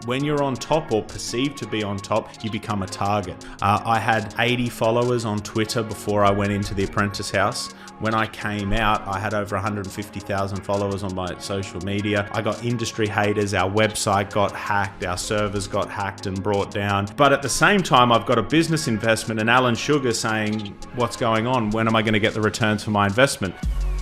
when you're on top or perceived to be on top, you become a target. I had 80 followers on Twitter before I went into the Apprentice house. When I came out, I had over 150,000 followers on my social media. I got industry haters, our website got hacked, our servers got hacked and brought down. But at the same time, I've got a business investment and Alan Sugar saying, what's going on? When am I going to get the returns for my investment?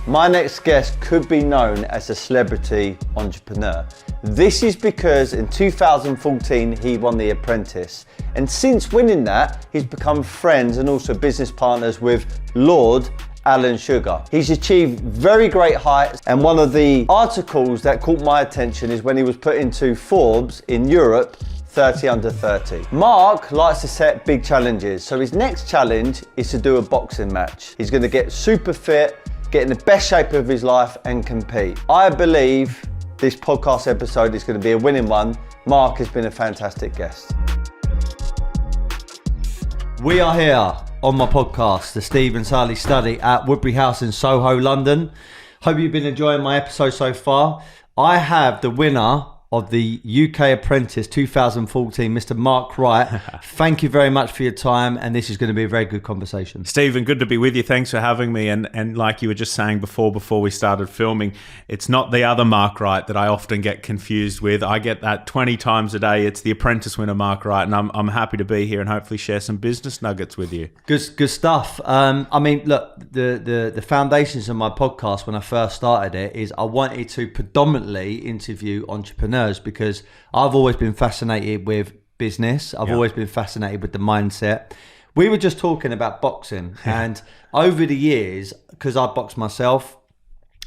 My next guest could be known as a celebrity entrepreneur. This is because in 2014, he won The Apprentice. And since winning that, he's become friends and also business partners with Lord Alan Sugar. He's achieved very great heights, and one of the articles that caught my attention is when he was put into Forbes in Europe 30 under 30. Mark likes to set big challenges, so his next challenge is to do a boxing match. He's going to get super fit, get in the best shape of his life and compete. I believe this podcast episode is going to be a winning one. Mark has been a fantastic guest. We are here on my podcast, the Steve and Sulley Study at Woodbury House in Soho, London. Hope you've been enjoying my episode so far. I have the winner of the UK Apprentice 2014, Mr. Mark Wright. Thank you very much for your time, and this is going to be a very good conversation. Stephen, good to be with you. Thanks for having me. And like you were just saying before we started filming, it's not the other Mark Wright that I often get confused with. I get that 20 times a day. It's the Apprentice winner, Mark Wright, and I'm happy to be here and hopefully share some business nuggets with you. Good stuff. I mean, look, the foundations of my podcast when I first started it is I wanted to predominantly interview entrepreneurs, because I've always been fascinated with business. I've always been fascinated with the mindset. We were just talking about boxing, and over the years, because I box myself,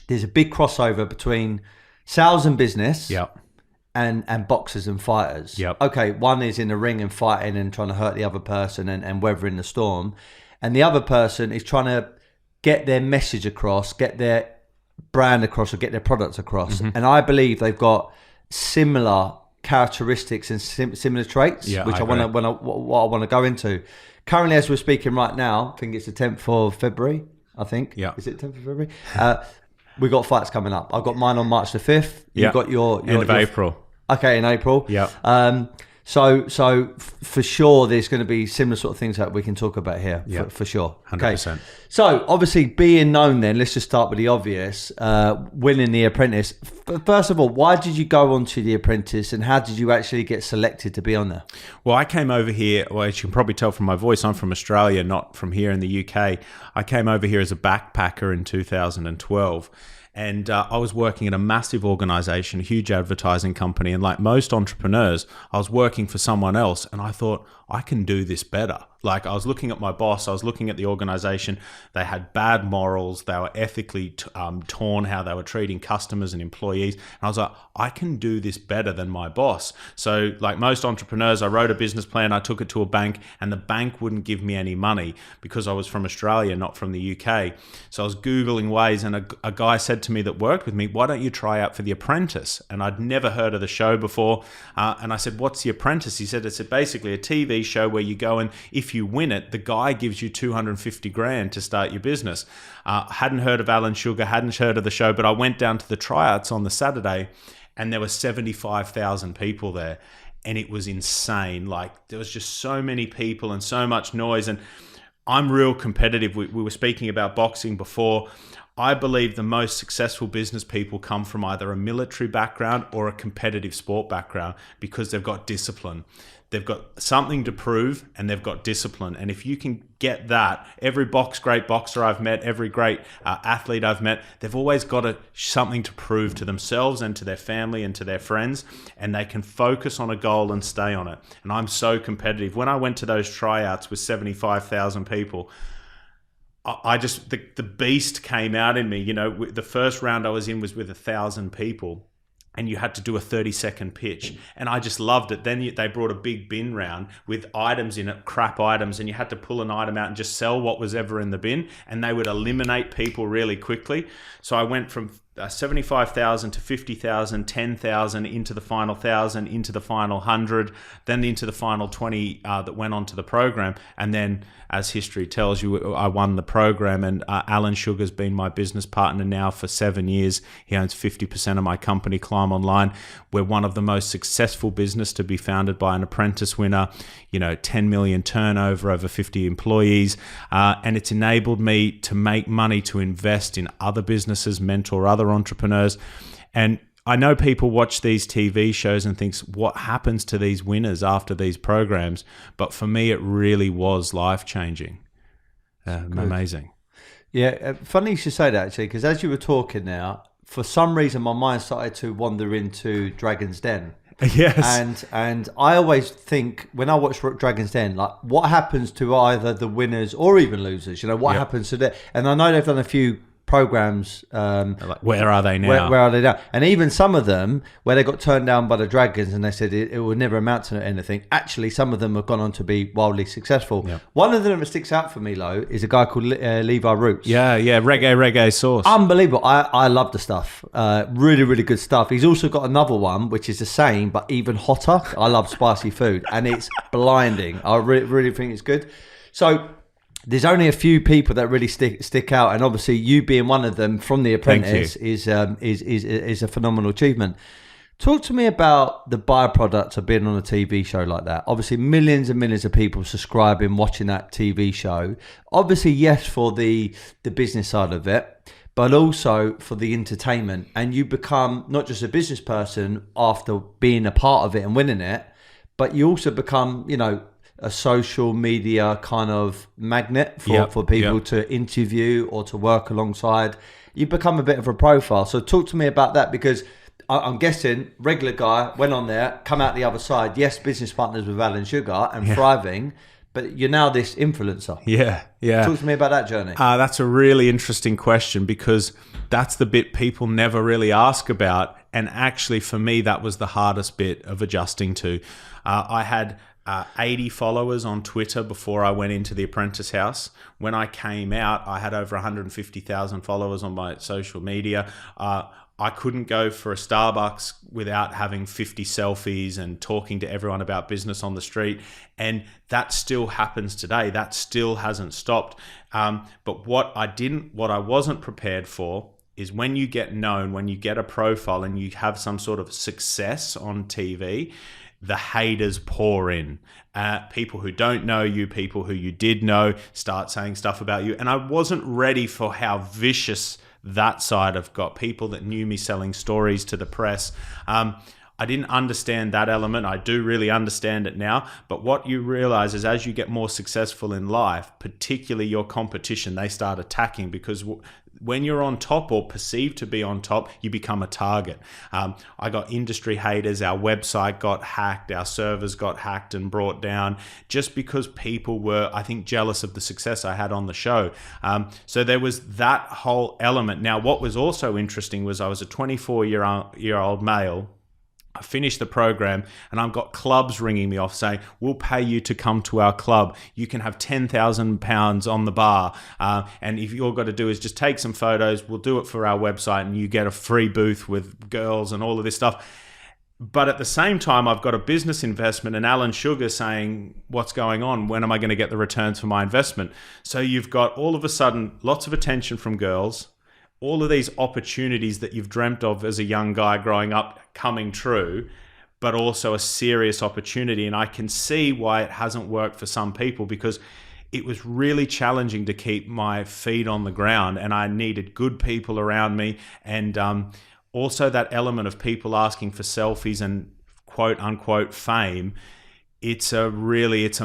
there's a big crossover between sales and business and boxers and fighters. Okay, one is in the ring and fighting and trying to hurt the other person and weathering the storm, and the other person is trying to get their message across, get their brand across, or get their products across. And I believe they've got similar characteristics and similar traits, which I want to go into. Currently, as we're speaking right now, I think it's the 10th of February. I think. Is it 10th of February? We got fights coming up. I've got mine on March the 5th. You've got your end of April. Okay, in April. So for sure, there's going to be similar sort of things that we can talk about here, for sure. 100%. Okay. So obviously being known then, let's just start with the obvious, winning The Apprentice. First of all, why did you go on to The Apprentice, and how did you actually get selected to be on there? Well, I came over here, as you can probably tell from my voice, I'm from Australia, not from here in the UK. I came over here as a backpacker in 2012. And I was working at a massive organization, a huge advertising company. And like most entrepreneurs, I was working for someone else. And I thought, I can do this better. Like, I was looking at my boss, I was looking at the organization. They had bad morals. They were ethically torn, how they were treating customers and employees. And I was like, I can do this better than my boss. So like most entrepreneurs, I wrote a business plan, I took it to a bank, and the bank wouldn't give me any money because I was from Australia, not from the UK. So I was Googling ways, and a guy said to me that worked with me, why don't you try out for The Apprentice? And I'd never heard of the show before. And I said, what's The Apprentice? He said, it's basically a TV show where you go, and if you win it, the guy gives you 250 grand to start your business. Hadn't heard of Alan Sugar, hadn't heard of the show, but I went down to the tryouts on the Saturday, and there were 75,000 people there, and it was insane. Like, there was just so many people and so much noise, and I'm real competitive. We were speaking about boxing before. I believe the most successful business people come from either a military background or a competitive sport background, because they've got discipline. They've got something to prove, and they've got discipline. And if you can get that, every great boxer I've met, every great athlete I've met, they've always got something to prove to themselves and to their family and to their friends, and they can focus on a goal and stay on it. And I'm so competitive. When I went to those tryouts with 75,000 people, the beast came out in me. You know, the first round I was in was with 1,000 people, and you had to do a 30-second pitch. And I just loved it. Then they brought a big bin round with items in it, crap items, and you had to pull an item out and just sell what was ever in the bin, and they would eliminate people really quickly. So I went from 75,000 to 50,000, 10,000 into the final 1,000, into the final 100, then into the final 20 that went on to the program. And then, as history tells you, I won the program. And Alan Sugar's been my business partner now for 7 years. He owns 50% of my company, Climb Online. We're one of the most successful business to be founded by an Apprentice winner, 10 million turnover, over 50 employees. And it's enabled me to make money to invest in other businesses, mentor other entrepreneurs. And I know people watch these TV shows and thinks, what happens to these winners after these programs? But for me, it really was life-changing. Amazing. Yeah, funny you should say that, actually, because as you were talking now, for some reason, my mind started to wander into Dragon's Den. Yes. And I always think, when I watch Dragon's Den, like, what happens to either the winners or even losers? What happens to them? And I know they've done a few programs. Like, where are they now? Where are they now? And even some of them, where they got turned down by the Dragons and they said it would never amount to anything. Actually, some of them have gone on to be wildly successful. Yep. One of them that sticks out for me, Lo, is a guy called Levi Roots. Yeah, reggae sauce. Unbelievable. I love the stuff. Really, really good stuff. He's also got another one, which is the same, but even hotter. I love spicy food, and it's blinding. I really think it's good. So, there's only a few people that really stick out, and obviously you being one of them from The Apprentice is a phenomenal achievement. Talk to me about the byproduct of being on a TV show like that. Obviously, millions and millions of people subscribing, watching that TV show. Obviously, yes, for the business side of it, but also for the entertainment. And you become not just a business person after being a part of it and winning it, but you also become, a social media kind of magnet for people to interview or to work alongside. You become a bit of a profile. So talk to me about that, because I'm guessing regular guy went on there, come out the other side. Yes, business partners with Alan Sugar and thriving, but you're now this influencer. Yeah. Talk to me about that journey. That's a really interesting question, because that's the bit people never really ask about. And actually, for me, that was the hardest bit of adjusting to. I had 80 followers on Twitter before I went into the Apprentice House. When I came out, I had over 150,000 followers on my social media. I couldn't go for a Starbucks without having 50 selfies and talking to everyone about business on the street. And that still happens today. That still hasn't stopped. But what I wasn't prepared for is when you get known, when you get a profile and you have some sort of success on TV, the haters pour in. People who don't know you, people who you did know, start saying stuff about you. And I wasn't ready for how vicious that side of got. People that knew me selling stories to the press. I didn't understand that element. I do really understand it now. But what you realize is, as you get more successful in life, particularly your competition, they start attacking, because when you're on top or perceived to be on top, you become a target. I got industry haters. Our website got hacked. Our servers got hacked and brought down, just because people were, I think, jealous of the success I had on the show. So there was that whole element. Now, what was also interesting was I was a 24-year-old male. I finished the program and I've got clubs ringing me off saying, we'll pay you to come to our club. You can have £10,000 on the bar. And if all got to do is just take some photos, we'll do it for our website, and you get a free booth with girls and all of this stuff. But at the same time, I've got a business investment and Alan Sugar saying, what's going on? When am I going to get the returns for my investment? So you've got all of a sudden lots of attention from girls, all of these opportunities that you've dreamt of as a young guy growing up coming true, but also a serious opportunity. And I can see why it hasn't worked for some people, because it was really challenging to keep my feet on the ground, and I needed good people around me. And also that element of people asking for selfies and quote unquote fame. It's a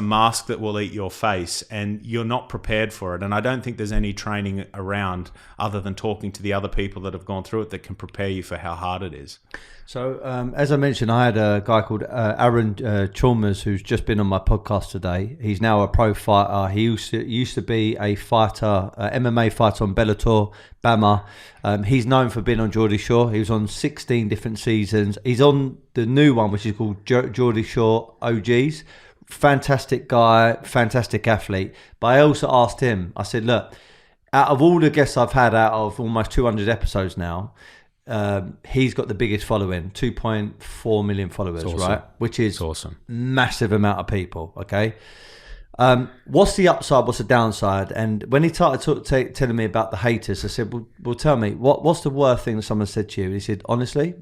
mask that will eat your face, and you're not prepared for it. And I don't think there's any training around other than talking to the other people that have gone through it that can prepare you for how hard it is. So, as I mentioned, I had a guy called Aaron Chalmers who's just been on my podcast today. He's now a pro fighter. He used to be a fighter, MMA fighter on Bellator, BAMMA. He's known for being on Geordie Shore. He was on 16 different seasons. He's on the new one, which is called Geordie Shore OGs. Fantastic guy, fantastic athlete. But I also asked him, I said, look, out of all the guests I've had out of almost 200 episodes now, he's got the biggest following, 2.4 million followers, awesome. right? Which is awesome. Massive amount of people, okay? What's the upside? What's the downside? And when he started telling me about the haters, I said, well tell me, what's the worst thing that someone said to you? And he said, honestly,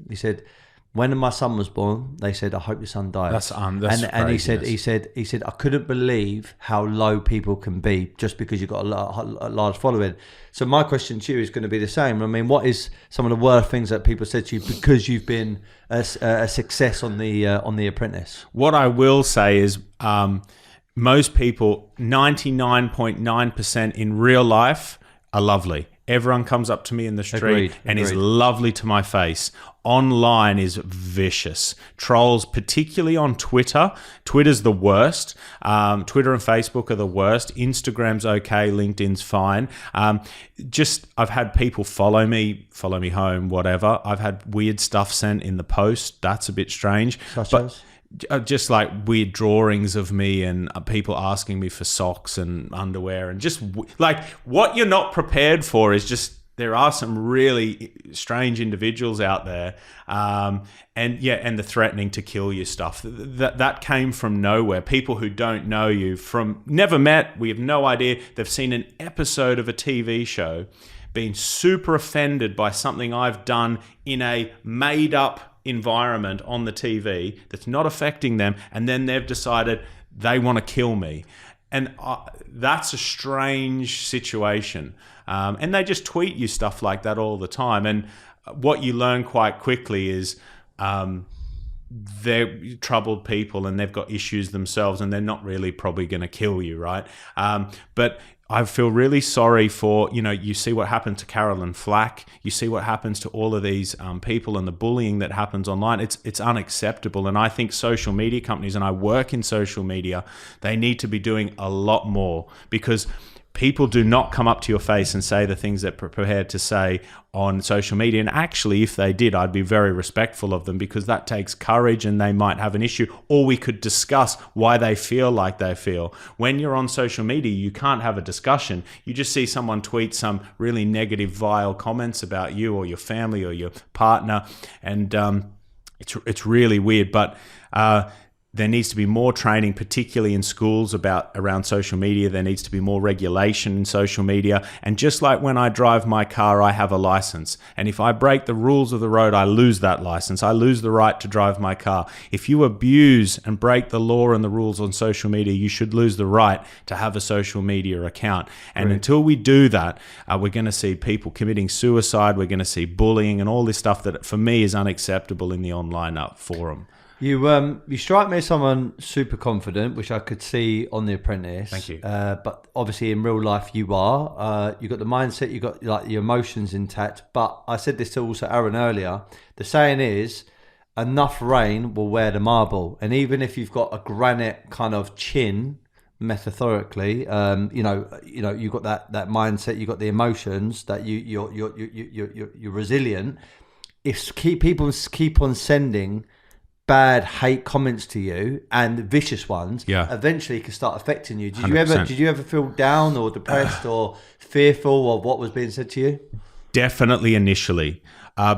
when my son was born, they said, I hope your son dies. And he said, I couldn't believe how low people can be just because you've got a large following. So my question to you is going to be the same. I mean, what is some of the worst things that people said to you because you've been a success on the Apprentice? What I will say is, most people, 99.9% in real life, are lovely. Everyone comes up to me in the street and is lovely to my face. Online is vicious. Trolls, particularly on Twitter. Twitter's the worst. Twitter and Facebook are the worst. Instagram's okay. LinkedIn's fine. I've had people follow me home, whatever. I've had weird stuff sent in the post. That's a bit strange. Such as? Just like weird drawings of me and people asking me for socks and underwear and just like what you're not prepared for is just there are some really strange individuals out there, and the threatening to kill you stuff that came from nowhere. People who don't know you, from never met, we have no idea. They've seen an episode of a TV show, been super offended by something I've done in a made up environment on the TV that's not affecting them, and then they've decided they want to kill me. And that's a strange situation. And they just tweet you stuff like that all the time. And what you learn quite quickly is they're troubled people and they've got issues themselves and they're not really probably going to kill you, right? But I feel really sorry for, you see what happened to Carolyn Flack. You see what happens to all of these people and the bullying that happens online. It's unacceptable. And I think social media companies, and I work in social media, they need to be doing a lot more, because people do not come up to your face and say the things that they're prepared to say on social media. And actually, if they did, I'd be very respectful of them, because that takes courage and they might have an issue, or we could discuss why they feel like they feel. When you're on social media, you can't have a discussion. You just see someone tweet some really negative, vile comments about you or your family or your partner. And it's really weird. But there needs to be more training, particularly in schools, around social media. There needs to be more regulation in social media. And just like when I drive my car, I have a license. And if I break the rules of the road, I lose that license. I lose the right to drive my car. If you abuse and break the law and the rules on social media, you should lose the right to have a social media account. And until we do that, we're going to see people committing suicide. We're going to see bullying and all this stuff that, for me, is unacceptable in the online forum. You strike me as someone super confident, which I could see on The Apprentice. Thank you. But obviously in real life you are. You got the mindset, you got like your emotions intact. But I said this to also Aaron earlier. The saying is, enough rain will wear the marble. And even if you've got a granite kind of chin, metaphorically, you've got that mindset, you've got the emotions, that you're resilient. If people keep on sending bad hate comments to you, and vicious ones, eventually can start affecting you. Did 100%. Did you ever feel down or depressed or fearful of what was being said to you? Definitely initially,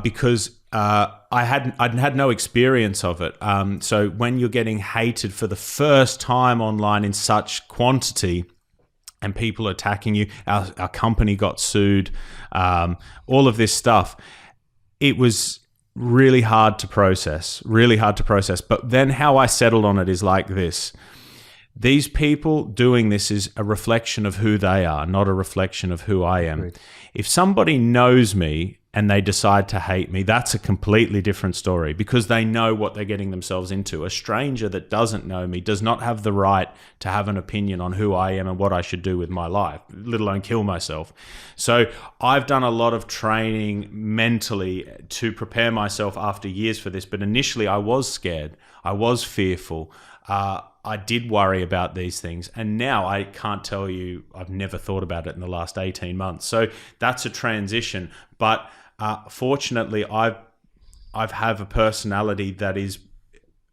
because I'd had no experience of it. So when you're getting hated for the first time online in such quantity, and people attacking you, our company got sued, all of this stuff, it was really hard to process. But then how I settled on it is like this. These people doing this is a reflection of who they are, not a reflection of who I am. Agreed. If somebody knows me and they decide to hate me, that's a completely different story, because they know what they're getting themselves into. A stranger that doesn't know me does not have the right to have an opinion on who I am and what I should do with my life, let alone kill myself. So I've done a lot of training mentally to prepare myself after years for this. But initially I was scared. I was fearful. I did worry about these things. And now I can't tell you, I've never thought about it in the last 18 months. So that's a transition. But fortunately, I have a personality that is,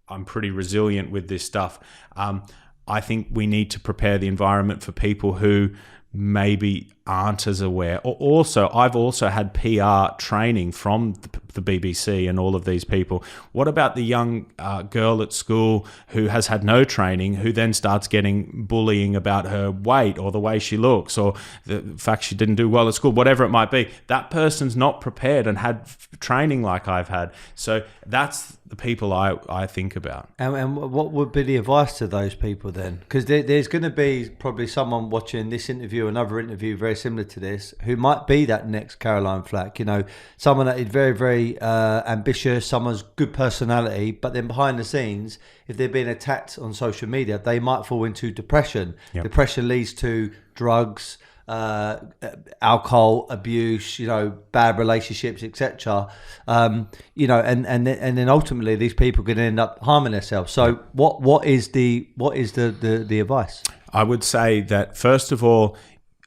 I'm pretty resilient with this stuff. I think we need to prepare the environment for people who maybe aren't as aware. Or also, I've also had PR training from the BBC and all of these people. What about the young girl at school who has had no training, who then starts getting bullying about her weight or the way she looks or the fact she didn't do well at school, whatever it might be? That person's not prepared and had training like I've had. So that's the people I think about. And what would be the advice to those people then? Because there's going to be probably someone watching this interview, another interview very similar to this, who might be that next Caroline Flack. You know, someone that is very, very ambitious, someone's good personality, but then behind the scenes, if they're being attacked on social media, they might fall into depression. Yep. Depression leads to drugs, alcohol abuse, you know, bad relationships, etc. You know, and then ultimately these people can end up harming themselves. So what is the advice? I would say that first of all,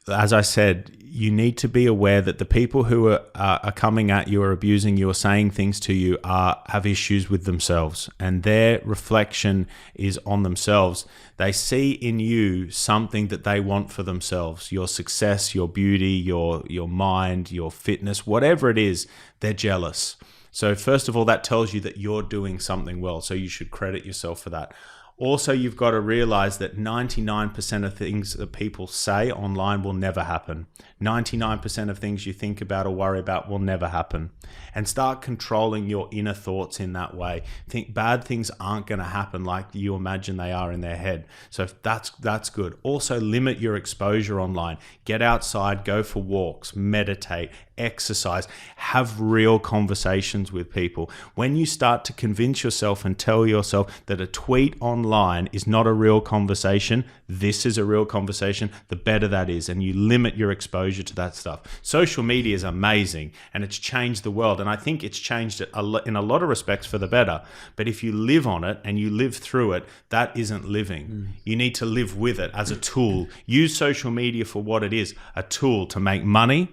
as I said, you need to be aware that the people who are coming at you or abusing you or saying things to you have issues with themselves, and their reflection is on themselves. They see in you something that they want for themselves, your success, your beauty, your mind, your fitness, whatever it is, they're jealous. So first of all, that tells you that you're doing something well, so you should credit yourself for that. Also, you've got to realize that 99% of things that people say online will never happen. 99% of things you think about or worry about will never happen. And start controlling your inner thoughts in that way. Think bad things aren't going to happen like you imagine they are in their head. So that's good. Also, limit your exposure online. Get outside, go for walks, meditate, exercise, have real conversations with people. When you start to convince yourself and tell yourself that a tweet online is not a real conversation, this is a real conversation, the better that is, and you limit your exposure to that stuff. Social media is amazing and it's changed the world, and I think it's changed it in a lot of respects for the better. But if you live on it and you live through it, that isn't living. You need to live with it as a tool. Use social media for what it is, a tool to make money,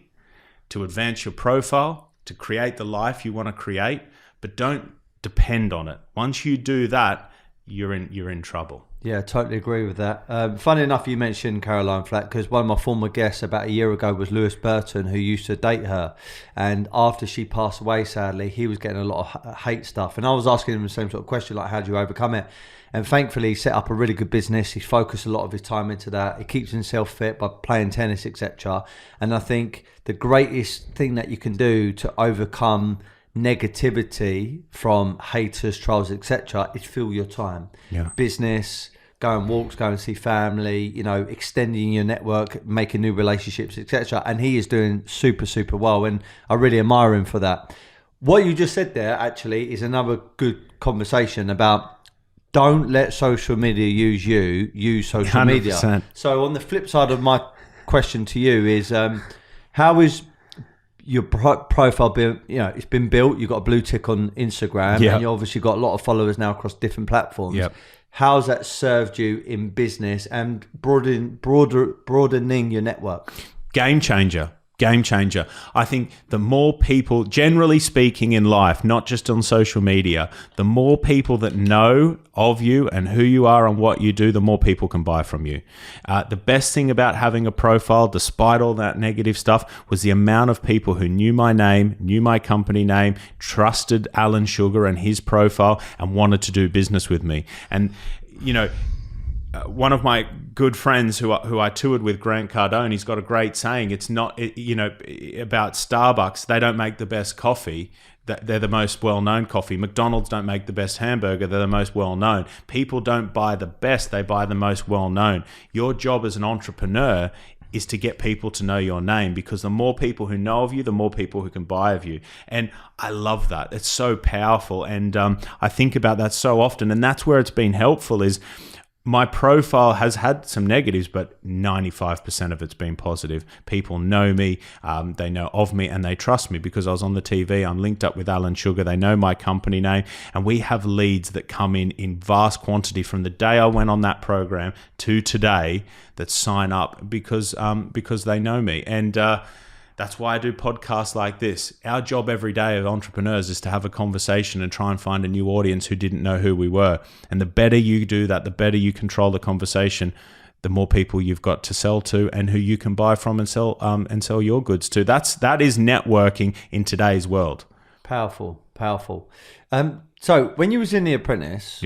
to advance your profile, to create the life you want to create, but don't depend on it. Once you do that, you're in trouble. Yeah, totally agree with that. Funny enough, you mentioned Caroline Flack, because one of my former guests about a year ago was Lewis Burton, who used to date her. And after she passed away, sadly, he was getting a lot of hate stuff. And I was asking him the same sort of question, like, how do you overcome it? And thankfully, he set up a really good business. He's focused a lot of his time into that. He keeps himself fit by playing tennis, etc. And I think the greatest thing that you can do to overcome negativity from haters, trolls, etc. is fill your time. Yeah. Business, go on walks, go and see family, you know, extending your network, making new relationships, etc. And he is doing super, super well. And I really admire him for that. What you just said there actually is another good conversation about don't let social media use you, use social 100%. Media. So on the flip side of my question to you is, how is your profile been, you know, it's been built, you've got a blue tick on Instagram, and you obviously got a lot of followers now across different platforms. Yep. How's that served you in business and broadening your network? Game changer. I think the more people, generally speaking in life, not just on social media, the more people that know of you and who you are and what you do, the more people can buy from you. The best thing about having a profile, despite all that negative stuff, was the amount of people who knew my name, knew my company name, trusted Alan Sugar and his profile, and wanted to do business with me. And, you know, one of my good friends who I toured with, Grant Cardone, he's got a great saying. It's not, you know, about Starbucks. They don't make the best coffee. They're the most well-known coffee. McDonald's don't make the best hamburger. They're the most well-known. People don't buy the best. They buy the most well-known. Your job as an entrepreneur is to get people to know your name, because the more people who know of you, the more people who can buy of you. And I love that. It's so powerful. And I think about that so often. And that's where it's been helpful is, my profile has had some negatives, but 95% of it's been positive. People know me, they know of me, and they trust me because I was on the TV. I'm linked up with Alan Sugar. They know my company name, and we have leads that come in vast quantity from the day I went on that program to today that sign up because they know me. And that's why I do podcasts like this. Our job every day of entrepreneurs is to have a conversation and try and find a new audience who didn't know who we were. And the better you do that, the better you control the conversation, the more people you've got to sell to and who you can buy from and sell your goods to. That is networking in today's world. Powerful. So when you was in The Apprentice,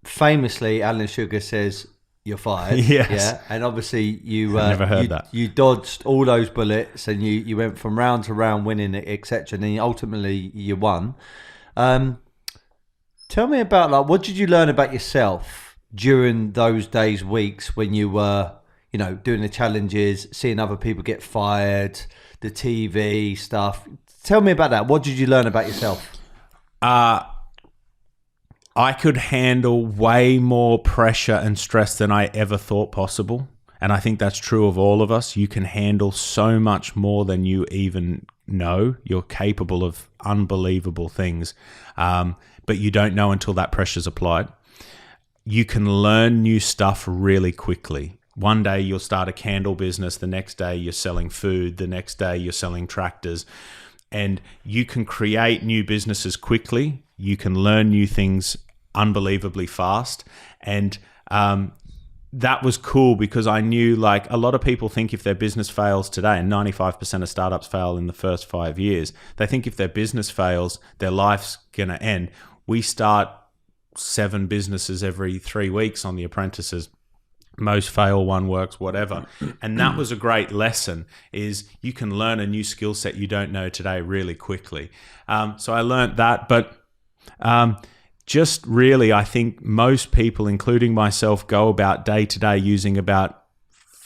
famously Alan Sugar says you're fired. Yes. Yeah, and obviously you I've never heard that. You dodged all those bullets, and you went from round to round, winning it, etc. And then ultimately you won. Tell me about, like, what did you learn about yourself during those days, weeks when you were, you know, doing the challenges, seeing other people get fired, the TV stuff. Tell me about that. What did you learn about yourself? I could handle way more pressure and stress than I ever thought possible. And I think that's true of all of us. You can handle so much more than you even know. You're capable of unbelievable things, but you don't know until that pressure's applied. You can learn new stuff really quickly. One day you'll start a candle business. The next day you're selling food. The next day you're selling tractors. And you can create new businesses quickly. You can learn new things unbelievably fast. And that was cool because I knew, like, a lot of people think if their business fails today, and 95% of startups fail in the first 5 years, they think if their business fails, their life's going to end. We start 7 businesses every 3 weeks on The Apprentices. Most fail, one works, whatever. And that was a great lesson, is you can learn a new skill set you don't know today really quickly. So I learned that, but just really, I think most people, including myself, go about day to day using about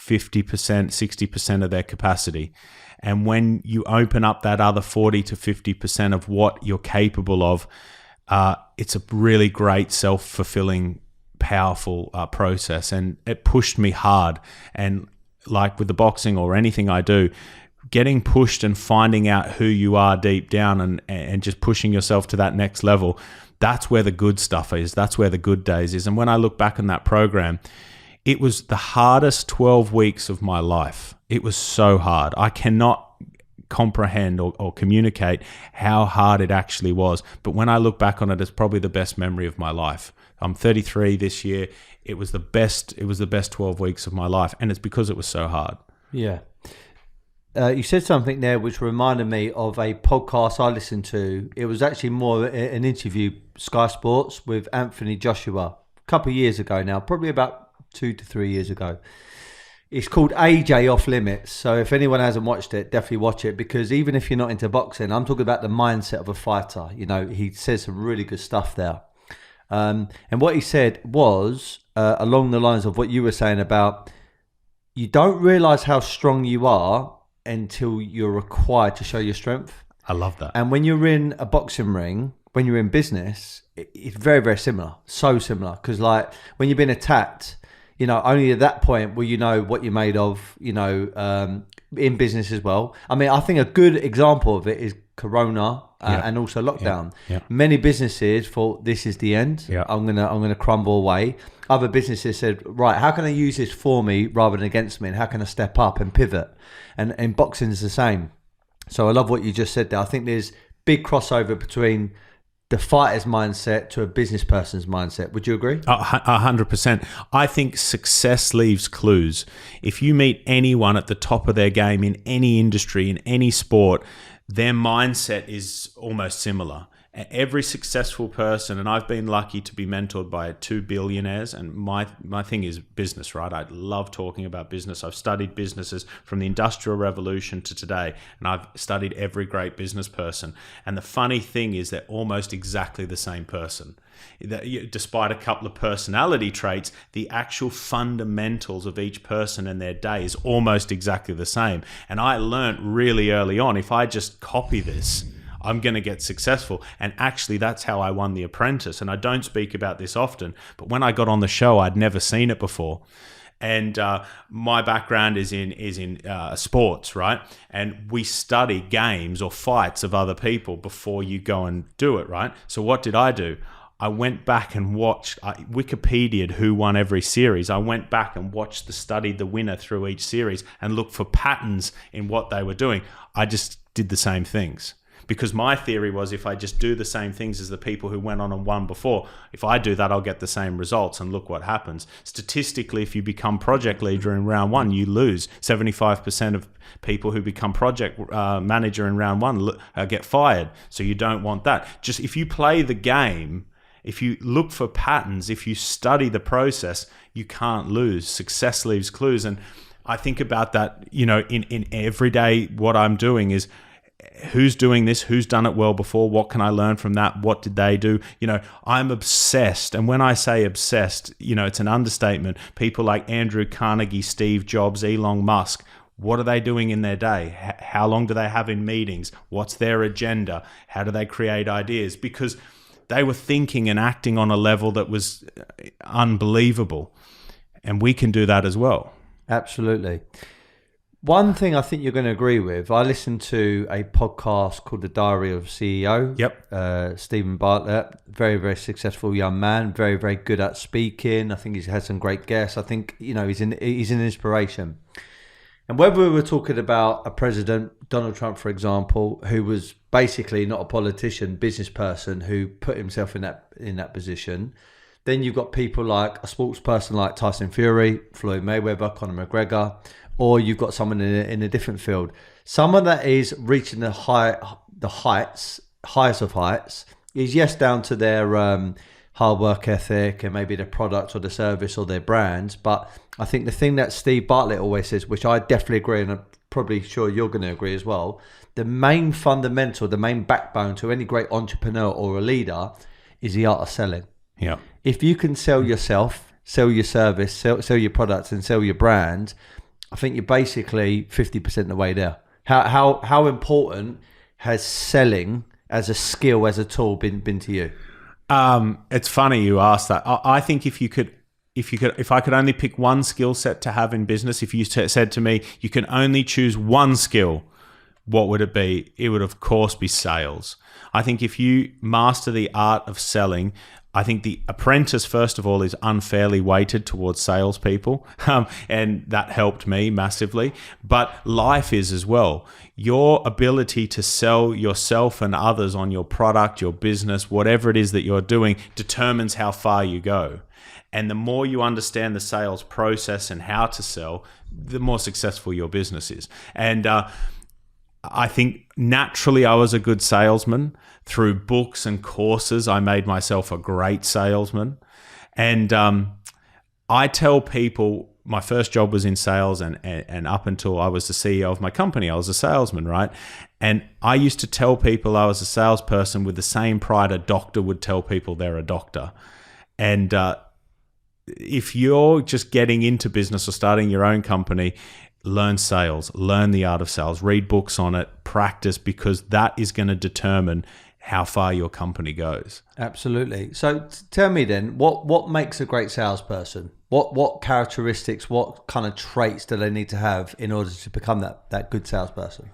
50%, 60% of their capacity. And when you open up that other 40 to 50% of what you're capable of, it's a really great self-fulfilling, powerful process. And it pushed me hard. And like with the boxing or anything I do, getting pushed and finding out who you are deep down and just pushing yourself to that next level, that's where the good stuff is. That's where the good days is. And when I look back on that program, it was the hardest 12 weeks of my life. It was so hard. I cannot comprehend or communicate how hard it actually was. But when I look back on it, it's probably the best memory of my life. I'm 33 this year. It was the best 12 weeks of my life. And it's because it was so hard. Yeah. You said something there which reminded me of a podcast I listened to. It was actually more an interview, Sky Sports, with Anthony Joshua a couple of years ago now, probably about 2 to 3 years ago. It's called AJ Off Limits. So if anyone hasn't watched it, definitely watch it, because even if you're not into boxing, I'm talking about the mindset of a fighter. You know, he says some really good stuff there. And what he said was along the lines of what you were saying about, you don't realize how strong you are until you're required to show your strength. I love that. And when you're in a boxing ring, when you're in business, it's very, very similar. So similar. Because like when you've been attacked, you know, only at that point will you know what you're made of, you know, in business as well. I mean, I think a good example of it is Corona and also lockdown. Yeah. Many businesses thought this is the end. Yeah. I'm gonna crumble away. Other businesses said, right, how can I use this for me rather than against me? And how can I step up and pivot? And boxing is the same. So I love what you just said there. I think there's big crossover between the fighter's mindset to a business person's mindset. Would you agree? 100%. I think success leaves clues. If you meet anyone at the top of their game in any industry, in any sport, their mindset is almost similar. Every successful person, and I've been lucky to be mentored by 2 billionaires, and my thing is business, right? I love talking about business. I've studied businesses from the Industrial Revolution to today, and I've studied every great business person. And the funny thing is they're almost exactly the same person. Despite a couple of personality traits, the actual fundamentals of each person and their day is almost exactly the same. And I learned really early on, if I just copy this, I'm going to get successful. And actually, that's how I won The Apprentice. And I don't speak about this often, but when I got on the show, I'd never seen it before. And my background is in sports, right? And we study games or fights of other people before you go and do it, right? So what did I do? I went back and watched, Wikipedia'd who won every series. I went back and studied the winner through each series and looked for patterns in what they were doing. I just did the same things. because my theory was if I just do the same things as the people who went on and won before, if I do that, I'll get the same results. And look what happens. Statistically, if you become project leader in round one, you lose. 75% of people who become project manager in round one get fired. So you don't want that. Just if you play the game, if you look for patterns, if you study the process, you can't lose. Success leaves clues. And I think about that, in every day, what I'm doing is who's doing this, who's done it well before, what can I learn from that, what did they do? I'm obsessed. And when I say obsessed, it's an understatement. People like Andrew Carnegie, Steve Jobs, Elon Musk, what are they doing in their day? How long do they have in meetings? What's their agenda? How do they create ideas? Because they were thinking and acting on a level that was unbelievable. And we can do that as well. Absolutely. One thing I think you're going to agree with, I listened to a podcast called The Diary of a CEO. Yep. Stephen Bartlett, very, very successful young man, very, very good at speaking. I think he's had some great guests. I think, he's an inspiration. And whether we were talking about a president, Donald Trump, for example, who was basically not a politician, business person who put himself in that position. Then you've got people like a sports person like Tyson Fury, Floyd Mayweather, Conor McGregor, or you've got someone in a different field. Someone that is reaching the highest of heights is, yes, down to their hard work ethic and maybe the product or the service or their brands. But I think the thing that Steve Bartlett always says, which I definitely agree, and I'm probably sure you're going to agree as well, the main fundamental, the main backbone to any great entrepreneur or a leader is the art of selling. Yeah. If you can sell yourself, sell your service, sell your products and sell your brand, I think you're basically 50% of the way there. How important has selling as a skill, as a tool been to you? It's funny you asked that. I think if I could only pick one skill set to have in business, if you said to me, you can only choose one skill, what would it be? It would, of course, be sales. I think if you master the art of selling, I think the Apprentice, first of all, is unfairly weighted towards salespeople, and that helped me massively. But life is as well. Your ability to sell yourself and others on your product, your business, whatever it is that you're doing, determines how far you go. And the more you understand the sales process and how to sell, the more successful your business is. And I think naturally I was a good salesman. Through books and courses, I made myself a great salesman. And I tell people, my first job was in sales, and up until I was the CEO of my company, I was a salesman, right? And I used to tell people I was a salesperson with the same pride a doctor would tell people they're a doctor. And if you're just getting into business or starting your own company, learn sales, learn the art of sales, read books on it, practice, because that is going to determine how far your company goes. Absolutely. So tell me then, what makes a great salesperson? What characteristics, what kind of traits do they need to have in order to become that good salesperson?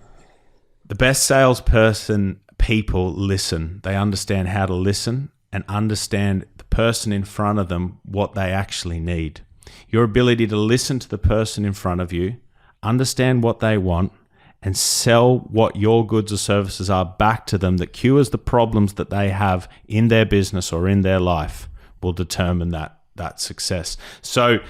The best salesperson, people listen. They understand how to listen and understand the person in front of them, what they actually need. Your ability to listen to the person in front of you, understand what they want, and sell what your goods or services are back to them that cures the problems that they have in their business or in their life will determine that success. So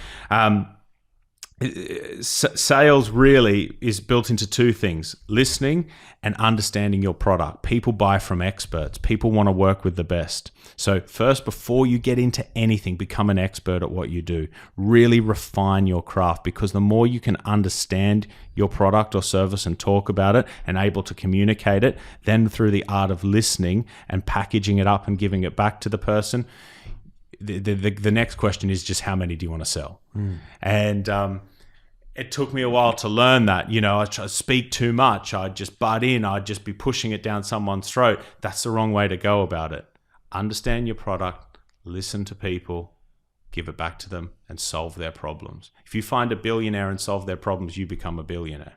sales really is built into two things: listening and understanding your product. People buy from experts. People want to work with the best. So first, before you get into anything, become an expert at what you do. Really refine your craft, because the more you can understand your product or service and talk about it and able to communicate it, then through the art of listening and packaging it up and giving it back to the person, the next question is just how many do you want to sell? And it took me a while to learn that. I speak too much. I'd just butt in. I'd just be pushing it down someone's throat. That's the wrong way to go about it. Understand your product, listen to people, give it back to them, and solve their problems. If you find a billionaire and solve their problems, you become a billionaire.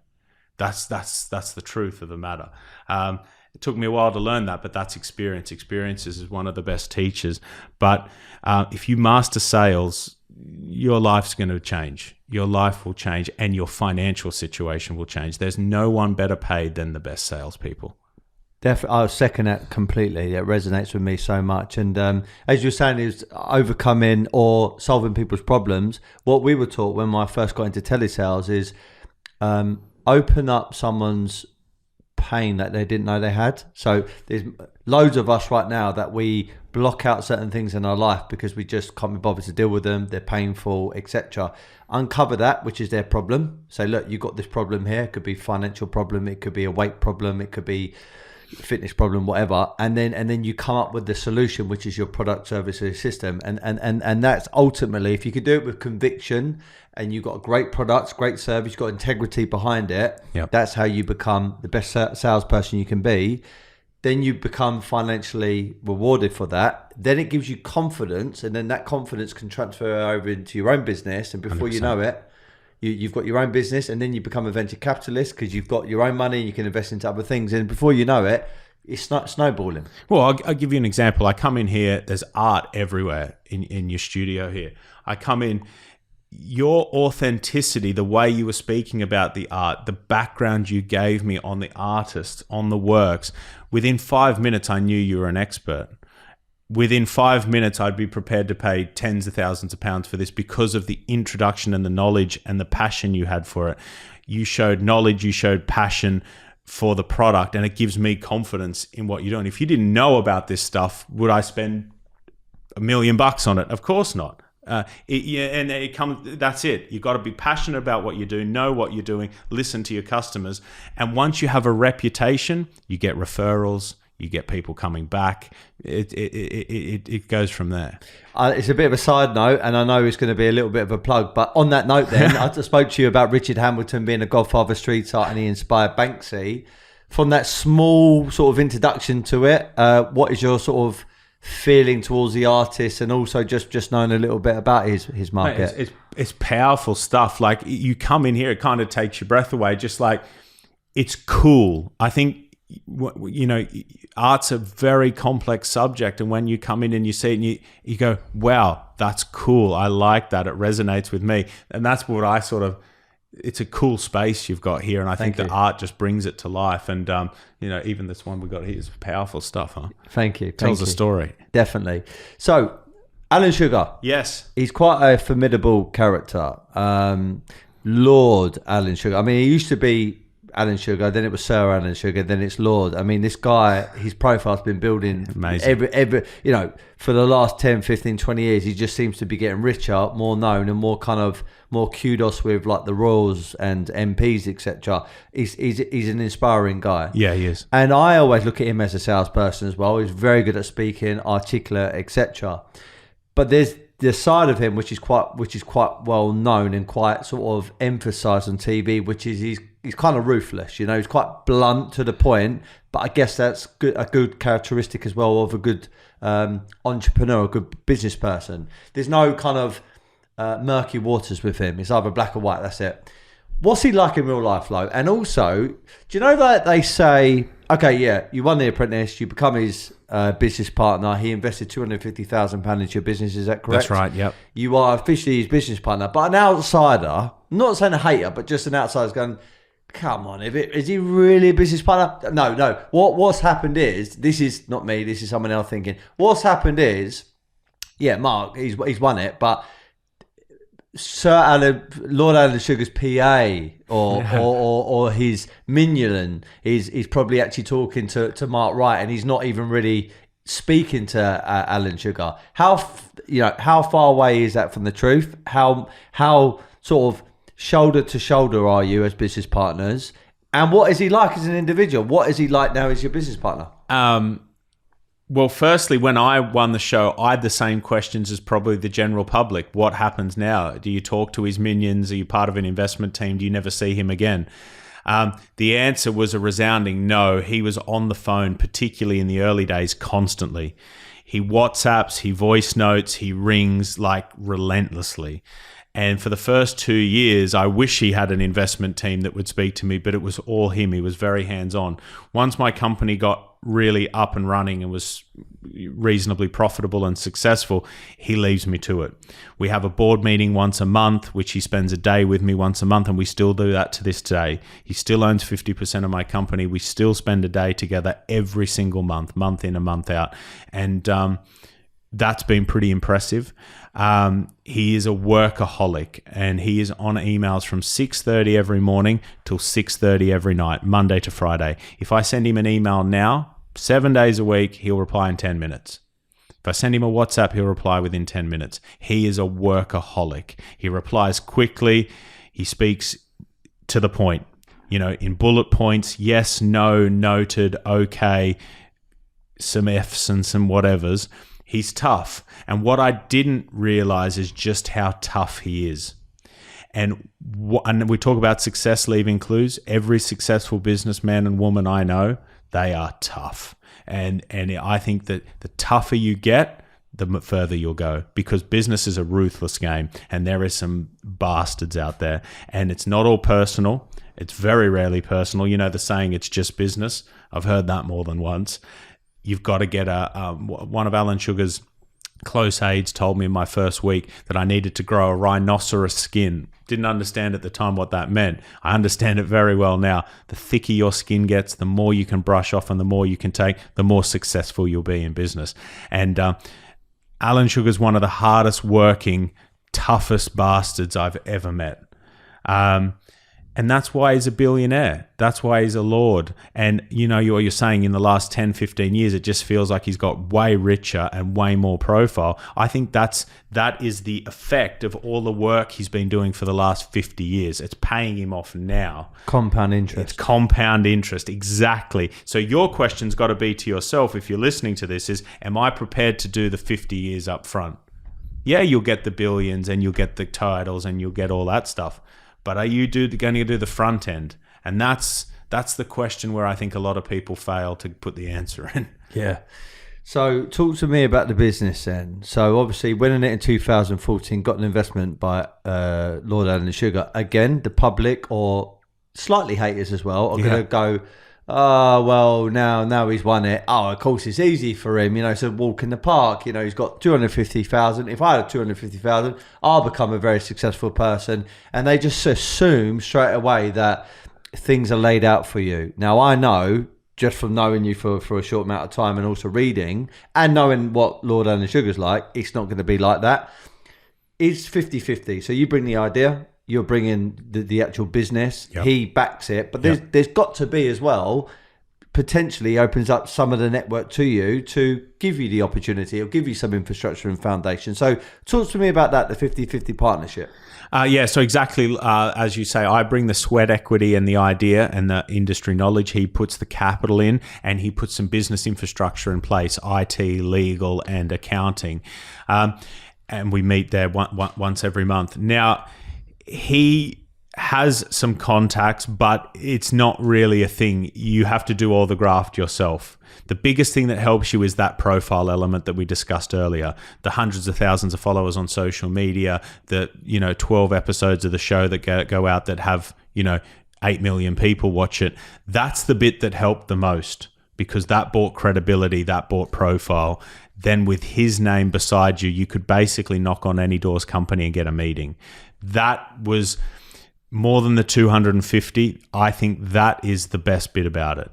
That's the truth of the matter. It took me a while to learn that, but that's experience. Experience is one of the best teachers. But if you master sales, your life's going to change. Your life will change, and your financial situation will change. There's no one better paid than the best salespeople. Definitely, I second that completely. It resonates with me so much. And as you're saying, is overcoming or solving people's problems. What we were taught when I first got into telesales is open up someone's pain that they didn't know they had. So there's loads of us right now that we block out certain things in our life because we just can't be bothered to deal with them. They're painful, etc. Uncover that, which is their problem. Say, look, you've got this problem here. It could be financial problem. It could be a weight problem. It could be fitness problem, whatever, and then you come up with the solution, which is your product, service, or system, and that's ultimately, if you could do it with conviction and you've got a great product, great service, you've got integrity behind it. Yep. That's how you become the best salesperson you can be. Then you become financially rewarded for that. Then it gives you confidence, and then that confidence can transfer over into your own business, and before 100%. You know it, you've got your own business, and then you become a venture capitalist because you've got your own money and you can invest into other things. And before you know it, it's not snowballing. Well, I'll give you an example. I come in here, there's art everywhere in your studio here. I come in, your authenticity, the way you were speaking about the art, the background you gave me on the artist, on the works, within 5 minutes, I knew you were an expert. Within 5 minutes, I'd be prepared to pay tens of thousands of pounds for this because of the introduction and the knowledge and the passion you had for it. You showed knowledge, you showed passion for the product, and it gives me confidence in what you're doing. If you didn't know about this stuff, would I spend $1 million on it? Of course not. That's it. You've got to be passionate about what you do, know what you're doing, listen to your customers. And once you have a reputation, you get referrals, you get people coming back. It goes from there. It's a bit of a side note, and I know it's going to be a little bit of a plug, but on that note then, I just spoke to you about Richard Hamilton being a godfather of street art, and he inspired Banksy. From that small sort of introduction to it, what is your sort of feeling towards the artist, and also just knowing a little bit about his market? It's powerful stuff. Like, you come in here, it kind of takes your breath away. Just like, it's cool. I think, you know, art's a very complex subject, and when you come in and you see it and you go, wow, that's cool, I like that, it resonates with me. And that's what I sort of, it's a cool space you've got here, and I think the art just brings it to life. And you know, even this one we got here is powerful stuff, huh? Thank you. Tells a story. Definitely. So Alan Sugar, yes, he's quite a formidable character. Lord Alan Sugar, I mean, he used to be Alan Sugar, then it was Sir Alan Sugar, then it's Lord. I mean, this guy, his profile's been building every you know, for the last 10, 15, 20 years. He just seems to be getting richer, more known, and more kudos with like the royals and MPs, etc. He's an inspiring guy. Yeah, he is. And I always look at him as a salesperson as well. He's very good at speaking, articulate, etc. But there's the side of him which is quite well known and quite sort of emphasised on TV, which is he's kind of ruthless. You know, he's quite blunt to the point. But I guess that's a good characteristic as well of a good entrepreneur, a good business person. There's no kind of murky waters with him. It's either black or white. That's it. What's he like in real life, Lo? And also, do you know that they say, okay, yeah, you won the Apprentice, you become his business partner. He invested £250,000 into your business. Is that correct? That's right. Yep. You are officially his business partner. But an outsider, not saying a hater, but just an outsider's going, come on, is he really a business partner? No. What's happened is, this is not me, this is someone else thinking. What's happened is, yeah, Mark, he's won it, but Lord Alan Sugar's PA or his minion, he's probably actually talking to Mark Wright, and he's not even really speaking to Alan Sugar. How far away is that from the truth? How sort of shoulder to shoulder are you as business partners? And what is he like as an individual? What is he like now as your business partner? Well, firstly, when I won the show, I had the same questions as probably the general public. What happens now? Do you talk to his minions? Are you part of an investment team? Do you never see him again? The answer was a resounding no. He was on the phone, particularly in the early days, constantly. He WhatsApps, he voice notes, he rings like relentlessly. And for the first 2 years, I wish he had an investment team that would speak to me, but it was all him. He was very hands-on. Once my company got really up and running and was reasonably profitable and successful, he leaves me to it. We have a board meeting once a month, which he spends a day with me once a month, and we still do that to this day. He still owns 50% of my company. We still spend a day together every single month, month in and month out. And that's been pretty impressive. He is a workaholic, and he is on emails from 6:30 every morning till 6:30 every night, Monday to Friday. If I send him an email now, 7 days a week, he'll reply in 10 minutes. If I send him a WhatsApp, he'll reply within 10 minutes. He is a workaholic. He replies quickly. He speaks to the point, in bullet points, yes, no, noted, okay, some F's and some whatevers. He's tough. And what I didn't realize is just how tough he is. And we talk about success leaving clues. Every successful businessman and woman I know, they are tough. And I think that the tougher you get, the further you'll go, because business is a ruthless game, and there is some bastards out there. And it's not all personal. It's very rarely personal. The saying, it's just business. I've heard that more than once. You've got to get one of Alan Sugar's close aides told me in my first week that I needed to grow a rhinoceros skin. Didn't understand at the time what that meant. I understand it very well now. The thicker your skin gets, the more you can brush off and the more you can take, the more successful you'll be in business. And Alan Sugar's one of the hardest working, toughest bastards I've ever met. And that's why he's a billionaire. That's why he's a lord. And you're saying in the last 10, 15 years, it just feels like he's got way richer and way more profile. I think that is the effect of all the work he's been doing for the last 50 years. It's paying him off now. Compound interest. It's compound interest, exactly. So your question's got to be to yourself, if you're listening to this, is, am I prepared to do the 50 years up front? Yeah, you'll get the billions and you'll get the titles and you'll get all that stuff. But are you going to do the front end? And that's the question where I think a lot of people fail to put the answer in. Yeah. So talk to me about the business then. So obviously winning it in 2014, got an investment by Lord Alan Sugar. Again, the public or slightly haters as well are going to go, oh, well, now he's won it. Oh, of course, it's easy for him. It's a walk in the park. He's got 250,000. If I had 250,000, I'll become a very successful person. And they just assume straight away that things are laid out for you. Now, I know, just from knowing you for a short amount of time and also reading and knowing what Lord Alan Sugar's like, it's not going to be like that. It's 50-50. So you bring the idea. You're bringing the actual business. Yep. He backs it. But there's got to be as well, potentially opens up some of the network to you to give you the opportunity or give you some infrastructure and foundation. So talk to me about that, the 50-50 partnership. So exactly as you say, I bring the sweat equity and the idea and the industry knowledge. He puts the capital in and he puts some business infrastructure in place, IT, legal and accounting. And we meet there once every month. Now, he has some contacts, but it's not really a thing. You have to do all the graft yourself. The biggest thing that helps you is that profile element that we discussed earlier. The hundreds of thousands of followers on social media, the 12 episodes of the show that go out that have 8 million people watch it. That's the bit that helped the most, because that bought credibility, that bought profile. Then with his name beside you, you could basically knock on any door's company and get a meeting. That was more than the 250. I think that is the best bit about it.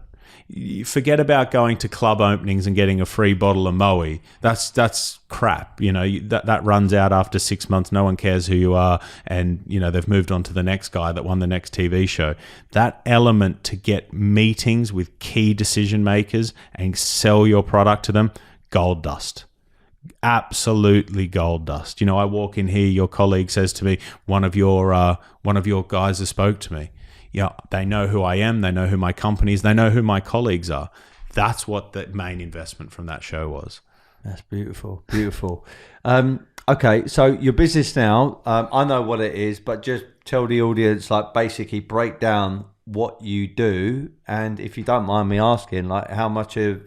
You forget about going to club openings and getting a free bottle of Moe. That's crap. That runs out after 6 months. No one cares who you are, and they've moved on to the next guy that won the next TV show. That element to get meetings with key decision makers and sell your product to them, gold dust. Absolutely gold dust. I walk in here, your colleague says to me, one of your guys has spoke to me. They know who I am, they know who my company is, they know who my colleagues are. That's what the main investment from that show was. That's beautiful. Okay, so your business now, I know what it is, but just tell the audience, basically break down what you do, and if you don't mind me asking, how much of,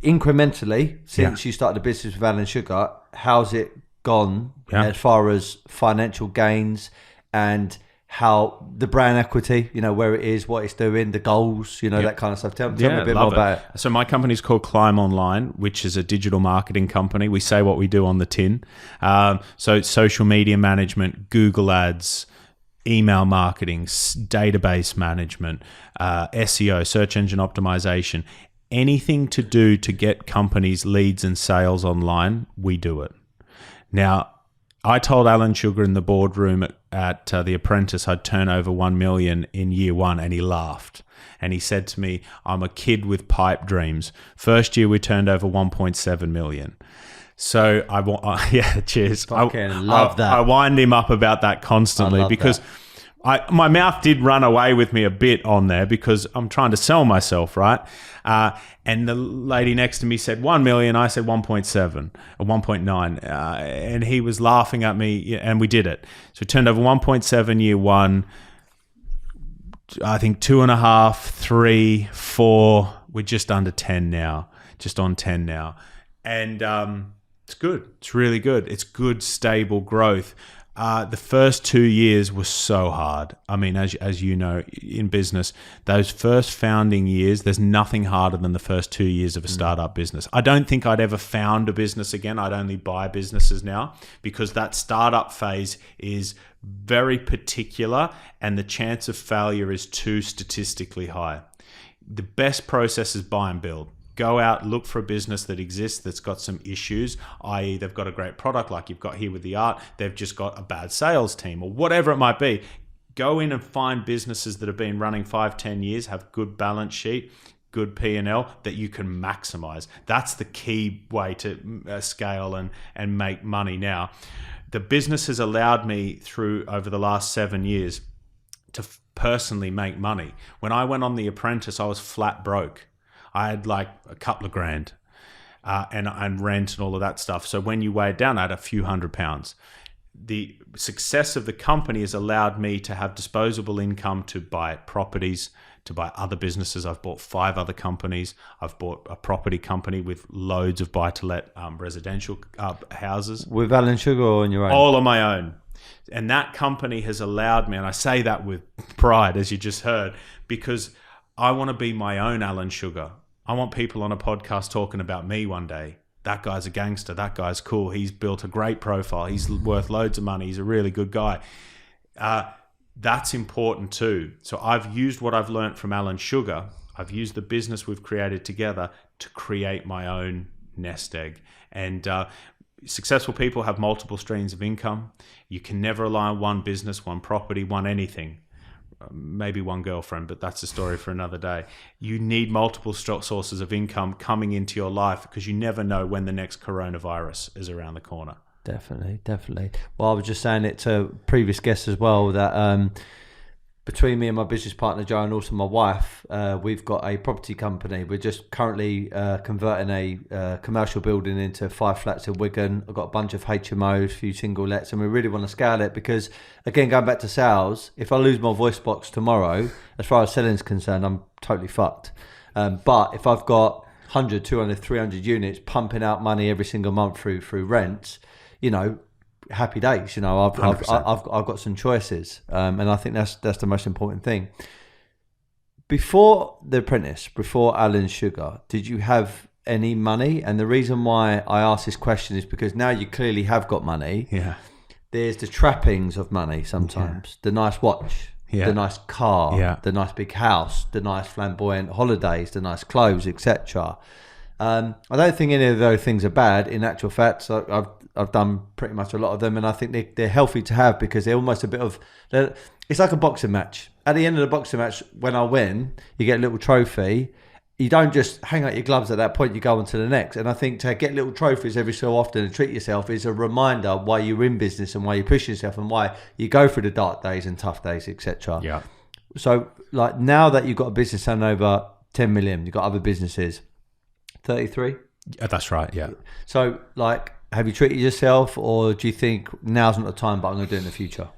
incrementally, since you started the business with Alan Sugar, how's it gone Yeah. as far as financial gains and how the brand equity, where it is, what it's doing, the goals, that kind of stuff. Tell me a bit more about it. So my company's called Climb Online, which is a digital marketing company. We say what we do on the tin. So it's social media management, Google Ads, email marketing, database management, SEO, search engine optimization. Anything to do to get companies leads and sales online, we do it. Now, I told Alan Sugar in the boardroom at the Apprentice I'd turn over 1 million in year one, and he laughed. And he said to me, I'm a kid with pipe dreams. First year we turned over 1.7 million. So cheers. Fucking love that. I wind him up about that constantly because my mouth did run away with me a bit on there because I'm trying to sell myself, right? And the lady next to me said 1 million. I said 1.7 or 1.9. And he was laughing at me, and we did it. So we turned over 1.7 year one. I think 2.5, 3, 4. We're just under 10 now, just on 10 now. And it's good. It's really good. It's good, stable growth. The first 2 years were so hard. I mean, as you know, in business, those first founding years, there's nothing harder than the first 2 years of a startup business. I don't think I'd ever found a business again. I'd only buy businesses now because that startup phase is very particular and the chance of failure is too statistically high. The best process is buy and build. Go out, look for a business that exists that's got some issues, i.e. they've got a great product like you've got here with the art, they've just got a bad sales team or whatever it might be. Go in and find businesses that have been running 5-10 years, have good balance sheet, good P&L that you can maximize. That's the key way to scale and make money. Now, the business has allowed me through over the last 7 years to personally make money. When I went on The Apprentice, I was flat broke. I had like a couple of grand and rent and all of that stuff. So when you weigh it down, I had a few £100. The success of the company has allowed me to have disposable income to buy properties, to buy other businesses. I've bought 5 other companies. I've bought a property company with loads of buy-to-let residential houses. With Alan Sugar or on your own? All on my own. And that company has allowed me, and I say that with pride, as you just heard, because I want to be my own Alan Sugar. I want people on a podcast talking about me one day. That guy's a gangster. That guy's cool. He's built a great profile. He's worth loads of money. He's a really good guy. That's important too. So I've used what I've learned from Alan Sugar. I've used the business we've created together to create my own nest egg. And successful people have multiple streams of income. You can never rely on one business, one property, one anything. Maybe one girlfriend, but that's a story for another day. You need multiple sources of income coming into your life because you never know when the next coronavirus is around the corner. Definitely. Well, I was just saying it to previous guests as well that between me and my business partner Joe and also my wife, we've got a property company. We're just currently converting a commercial building into 5 flats in Wigan. I've got a bunch of HMOs, a few single lets, and we really want to scale it because, again, going back to sales, if I lose my voice box tomorrow, as far as selling is concerned, I'm totally fucked. But if I've got 100, 200, 300 units pumping out money every single month through rents, happy days. I've got some choices, and I think that's the most important thing. Before The Apprentice, before Alan Sugar, did you have any money? And the reason why I ask this question is because now you clearly have got money. Yeah. There's the trappings of money sometimes. Yeah. The nice watch, the nice car, the nice big house, the nice flamboyant holidays, the nice clothes, etc. I don't think any of those things are bad. In actual fact, so I've done pretty much a lot of them, and I think they're healthy to have because they're almost a bit of. It's like a boxing match. At the end of the boxing match, when I win, you get a little trophy. You don't just hang out your gloves at that point. You go on to the next. And I think to get little trophies every so often and treat yourself is a reminder why you're in business and why you push yourself and why you go through the dark days and tough days, etc. Yeah. So, like now that you've got a business turnover 10 million, you've got other businesses. 33? That's right, yeah. So, like, have you treated yourself or do you think now's not the time, but I'm going to do it in the future?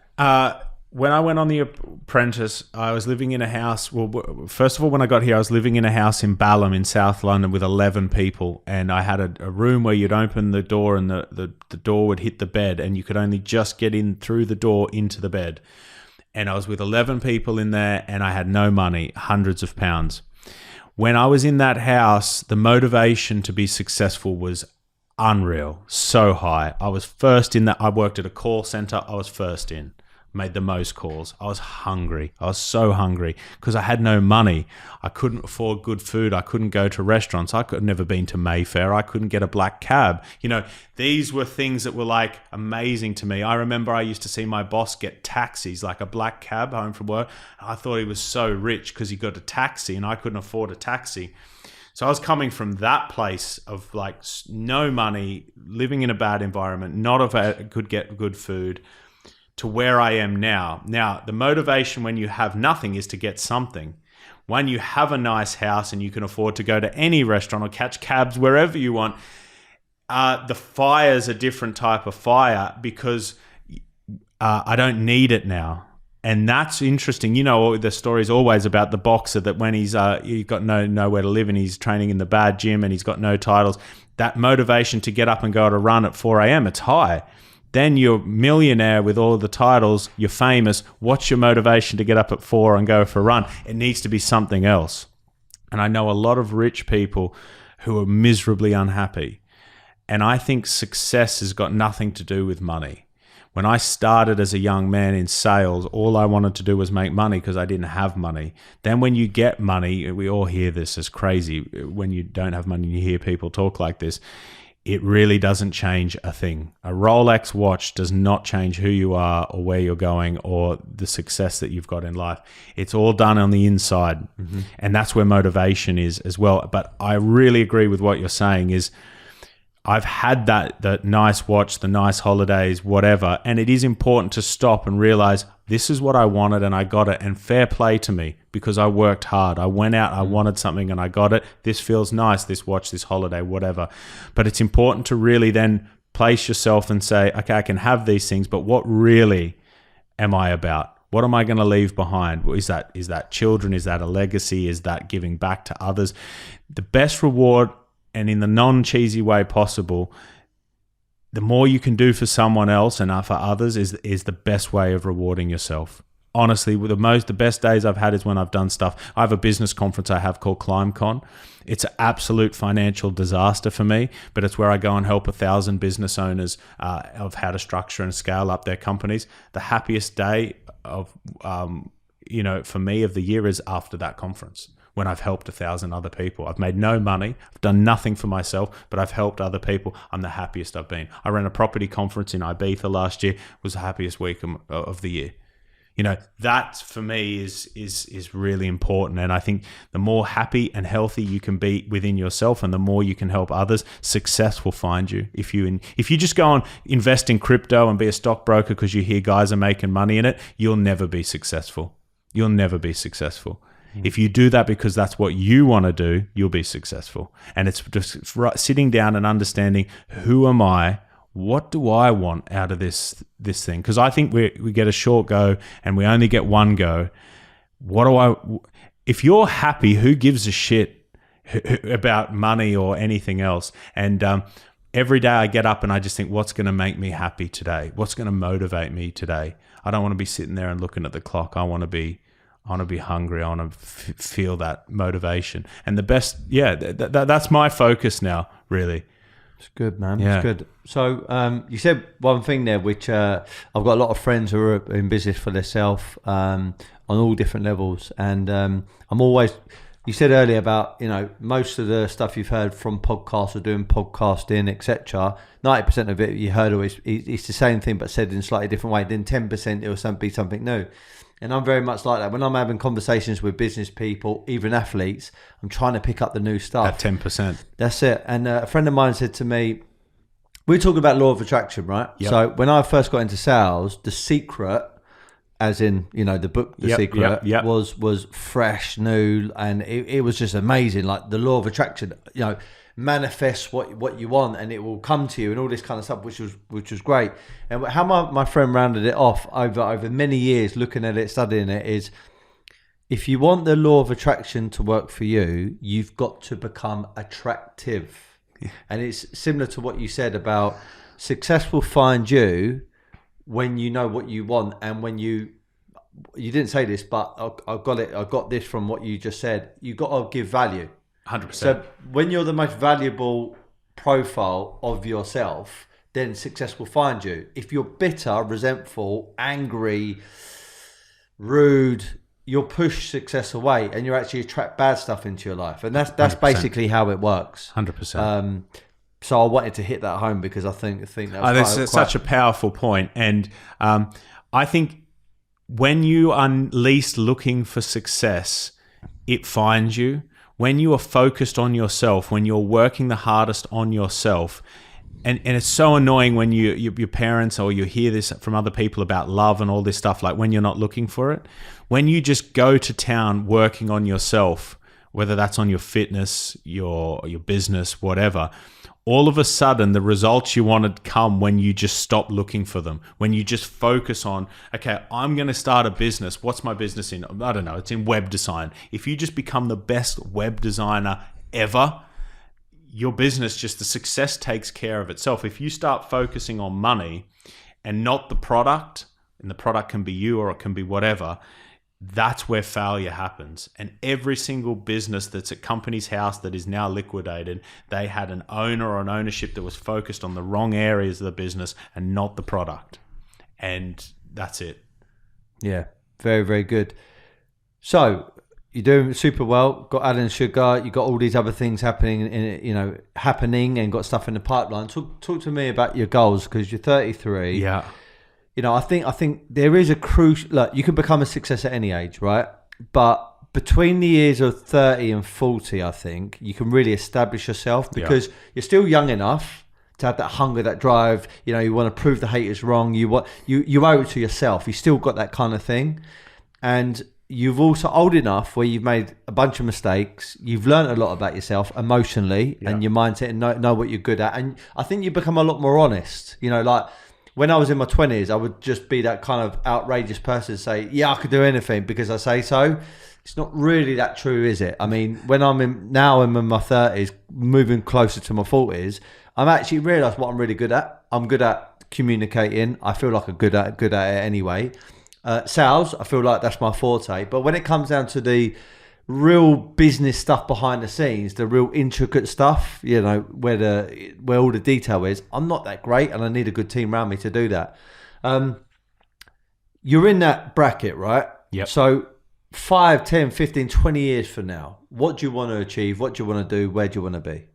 When I went on the Apprentice, I was living in a house. Well, first of all, when I got here, I was living in a house in Balham in South London with 11 people. And I had a room where you'd open the door and the door would hit the bed and you could only just get in through the door into the bed. And I was with 11 people in there and I had no money, hundreds of pounds. When I was in that house, the motivation to be successful was unreal, so high. I was first in that. I worked at a call center. I was first in. Made the most calls. I was hungry. I was so hungry because I had no money. I couldn't afford good food. I couldn't go to restaurants. I could never been to Mayfair. I couldn't get a black cab. You know, these were things that were like amazing to me. I remember I used to see my boss get taxis, like a black cab home from work. I thought he was so rich because he got a taxi and I couldn't afford a taxi. So I was coming from that place of like no money, living in a bad environment, not if I could get good food, to where I am now. Now, the motivation when you have nothing is to get something. When you have a nice house and you can afford to go to any restaurant or catch cabs wherever you want, the fire's a different type of fire because I don't need it now. And that's interesting. You know, the story's always about the boxer that when he's got nowhere to live and he's training in the bad gym and he's got no titles, that motivation to get up and go on a run at 4 a.m., it's high. Then you're a millionaire with all of the titles, you're famous. What's your motivation to get up at 4 and go for a run? It needs to be something else. And I know a lot of rich people who are miserably unhappy. And I think success has got nothing to do with money. When I started as a young man in sales, all I wanted to do was make money because I didn't have money. Then when you get money, we all hear this as crazy. When you don't have money, you hear people talk like this. It really doesn't change a thing. A Rolex watch does not change who you are or where you're going or the success that you've got in life. It's all done on the inside. Mm-hmm. And that's where motivation is as well. But I really agree with what you're saying is I've had that nice watch, the nice holidays, whatever. And it is important to stop and realize this is what I wanted and I got it. And fair play to me because I worked hard. I went out, I wanted something and I got it. This feels nice, this watch, this holiday, whatever. But it's important to really then place yourself and say, okay, I can have these things, but what really am I about? What am I going to leave behind? Is that children? Is that a legacy? Is that giving back to others? The best reward, and in the non-cheesy way possible, the more you can do for someone else and for others is the best way of rewarding yourself. Honestly, the best days I've had is when I've done stuff. I have a business conference I have called ClimbCon. It's an absolute financial disaster for me, but it's where I go and help 1,000 business owners of how to structure and scale up their companies. The happiest day of for me of the year is after that conference, when I've helped 1,000 other people. I've made no money. I've done nothing for myself, but I've helped other people. I'm the happiest I've been. I ran a property conference in Ibiza last year. It was the happiest week of the year. You know, that for me is really important. And I think the more happy and healthy you can be within yourself and the more you can help others, success will find you. If you just go and invest in crypto and be a stockbroker because you hear guys are making money in it, you'll never be successful. You'll never be successful. If you do that because that's what you want to do, you'll be successful. And it's just sitting down and understanding, who am I? What do I want out of this thing? Because I think we get a short go and we only get one go. If you're happy, who gives a shit about money or anything else? And every day I get up and I just think, what's going to make me happy today? What's going to motivate me today? I don't want to be sitting there and looking at the clock. I want to be hungry. I want to feel that motivation. And the best, that's my focus now, really. It's good, man. Yeah. It's good. So you said one thing there, which I've got a lot of friends who are in business for themselves on all different levels. And I'm always, you said earlier about, most of the stuff you've heard from podcasts or doing podcasting, etc. 90% of it you heard always, it's the same thing, but said in a slightly different way. Then 10% it will be something new. And I'm very much like that. When I'm having conversations with business people, even athletes, I'm trying to pick up the new stuff. That 10%. That's it. And a friend of mine said to me, we were talking about law of attraction, right? Yep. So when I first got into sales, The Secret, as in, the book, The Secret, was fresh, new, and it was just amazing. Like the law of attraction, manifest what you want and it will come to you and all this kind of stuff, which was great. And how my friend rounded it off over many years looking at it, studying it, is if you want the law of attraction to work for you, you've got to become attractive. Yeah. And it's similar to what you said about success will find you when you know what you want, and when you didn't say this, but I got this from what you just said. You got to give value. 100%. So when you're the most valuable profile of yourself, then success will find you. If you're bitter, resentful, angry, rude, you'll push success away, and you actually attract bad stuff into your life. And that's 100%. basically how it works. 100%. So I wanted to hit that home because I think that was such a powerful point. And I think when you are least looking for success, it finds you. When you are focused on yourself, when you're working the hardest on yourself, and it's so annoying when your parents or you hear this from other people about love and all this stuff, like when you're not looking for it, when you just go to town working on yourself, whether that's on your fitness, your business, whatever, all of a sudden the results you wanted come when you just stop looking for them, when you just focus on, okay, I'm going to start a business. What's my business in? I don't know. It's in web design. If you just become the best web designer ever, your business, just the success takes care of itself. If you start focusing on money and not the product, and the product can be you or it can be whatever, that's where failure happens. And every single business that's at Company's House that is now liquidated, they had an owner or an ownership that was focused on the wrong areas of the business and not the product. And that's it. Yeah, very, very good. So you're doing super well. Got Alan Sugar. You got all these other things happening, and got stuff in the pipeline. Talk to me about your goals, because you're 33. Yeah. I think there is a crucial. Look, you can become a success at any age, right? But between the years of 30 and 40, I think you can really establish yourself, because you're still young enough to have that hunger, that drive. You want to prove the haters wrong. You owe it to yourself. You still got that kind of thing, and you've also old enough where you've made a bunch of mistakes. You've learned a lot about yourself emotionally and your mindset, and know what you're good at. And I think you become a lot more honest. Like, when I was in my 20s, I would just be that kind of outrageous person, say, yeah, I could do anything because I say so. It's not really that true, is it? I mean, when I'm in my 30s, moving closer to my 40s, I'm actually realised what I'm really good at. I'm good at communicating. I feel like I'm good at it anyway. Sales, I feel like that's my forte. But when it comes down to the real business stuff behind the scenes, the real intricate stuff, where all the detail is, I'm not that great, and I need a good team around me to do that. You're in that bracket, right? Yep. So 5, 10, 15, 20 years from now, what do you want to achieve? What do you want to do? Where do you want to be?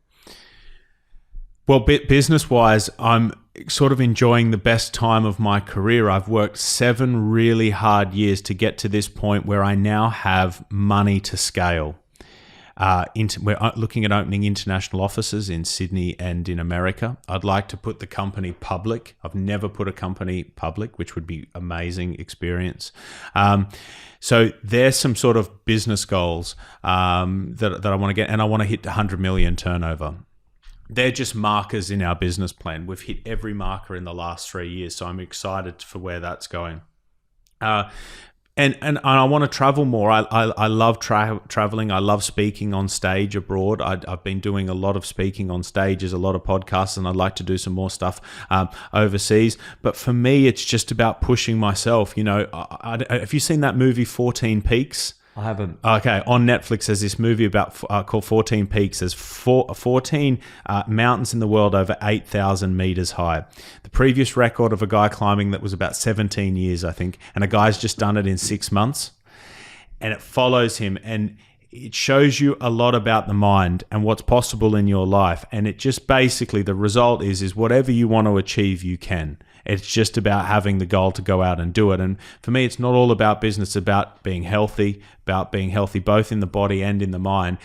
Well, business-wise, I'm sort of enjoying the best time of my career. I've worked 7 really hard years to get to this point where I now have money to scale. We're looking at opening international offices in Sydney and in America. I'd like to put the company public. I've never put a company public, which would be amazing experience. So there's some sort of business goals that I want to get, and I want to hit 100 million turnover. They're just markers in our business plan. We've hit every marker in the last 3 years, so I'm excited for where that's going. And I want to travel more. I love traveling. I love speaking on stage abroad. I've been doing a lot of speaking on stages, a lot of podcasts, and I'd like to do some more stuff overseas. But for me, it's just about pushing myself. Have you seen that movie 14 Peaks? I haven't. Okay, on Netflix there's this movie called 14 Peaks. There's 14 mountains in the world over 8,000 meters high. The previous record of a guy climbing that was about 17 years, I think, and a guy's just done it in 6 months. And it follows him, and it shows you a lot about the mind and what's possible in your life. And it just basically, the result is whatever you want to achieve, you can. It's just about having the goal to go out and do it. And for me, it's not all about business. It's about being healthy both in the body and in the mind,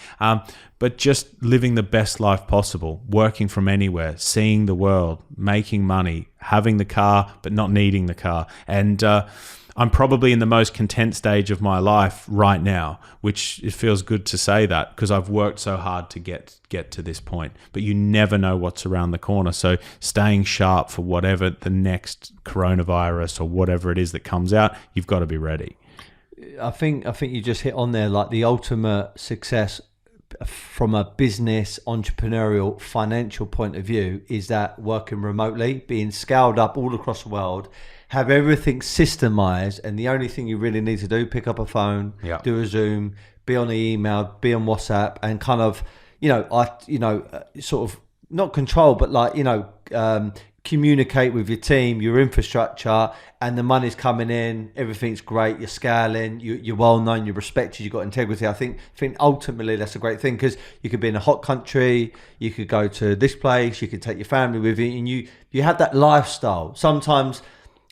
but just living the best life possible, working from anywhere, seeing the world, making money, having the car, but not needing the car. And I'm probably in the most content stage of my life right now, which it feels good to say that because I've worked so hard to get to this point. But you never know what's around the corner. So staying sharp for whatever the next coronavirus or whatever it is that comes out, you've got to be ready. I think you just hit on there, like the ultimate success from a business, entrepreneurial, financial point of view is that working remotely, being scaled up all across the world, have everything systemized, and the only thing you really need to do, pick up a phone, do a Zoom, be on the email, be on WhatsApp, and kind of, sort of not control, but like, communicate with your team, your infrastructure, and the money's coming in, everything's great, you're scaling, you're well known, you're respected, you've got integrity. I think ultimately that's a great thing, because you could be in a hot country, you could go to this place, you could take your family with you, and you have that lifestyle. Sometimes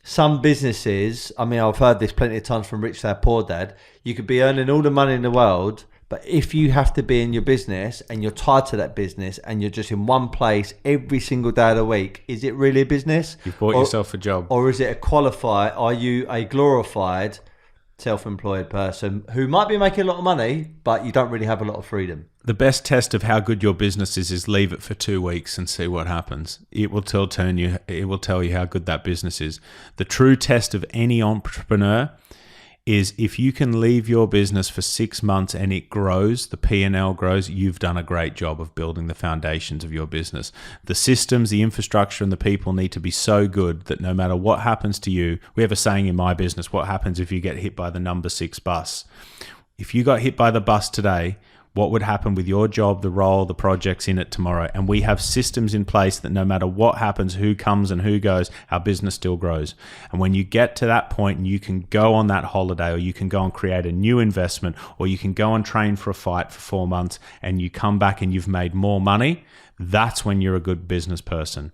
some businesses, I mean, I've heard this plenty of times from Rich Dad Poor Dad, you could be earning all the money in the world, but if you have to be in your business and you're tied to that business and you're just in one place every single day of the week, is it really a business? You've bought yourself a job. Or is it are you a glorified self-employed person who might be making a lot of money, but you don't really have a lot of freedom? The best test of how good your business is leave it for 2 weeks and see what happens. It will tell you how good that business is. The true test of any entrepreneur is if you can leave your business for 6 months and it grows, the P&L grows, you've done a great job of building the foundations of your business. The systems, the infrastructure, and the people need to be so good that no matter what happens to you, we have a saying in my business, what happens if you get hit by the number 6 bus? If you got hit by the bus today, what would happen with your job, the role, the projects in it tomorrow? And we have systems in place that no matter what happens, who comes and who goes, our business still grows. And when you get to that point and you can go on that holiday, or you can go and create a new investment, or you can go and train for a fight for 4 months and you come back and you've made more money, that's when you're a good business person.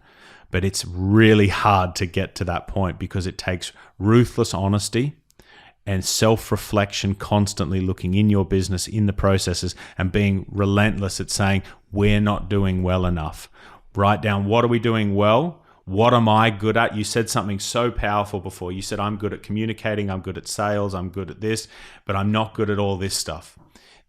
But it's really hard to get to that point because it takes ruthless honesty and self-reflection, constantly looking in your business, in the processes, and being relentless at saying, we're not doing well enough. Write down, what are we doing well? What am I good at? You said something so powerful before. You said, I'm good at communicating, I'm good at sales, I'm good at this, but I'm not good at all this stuff.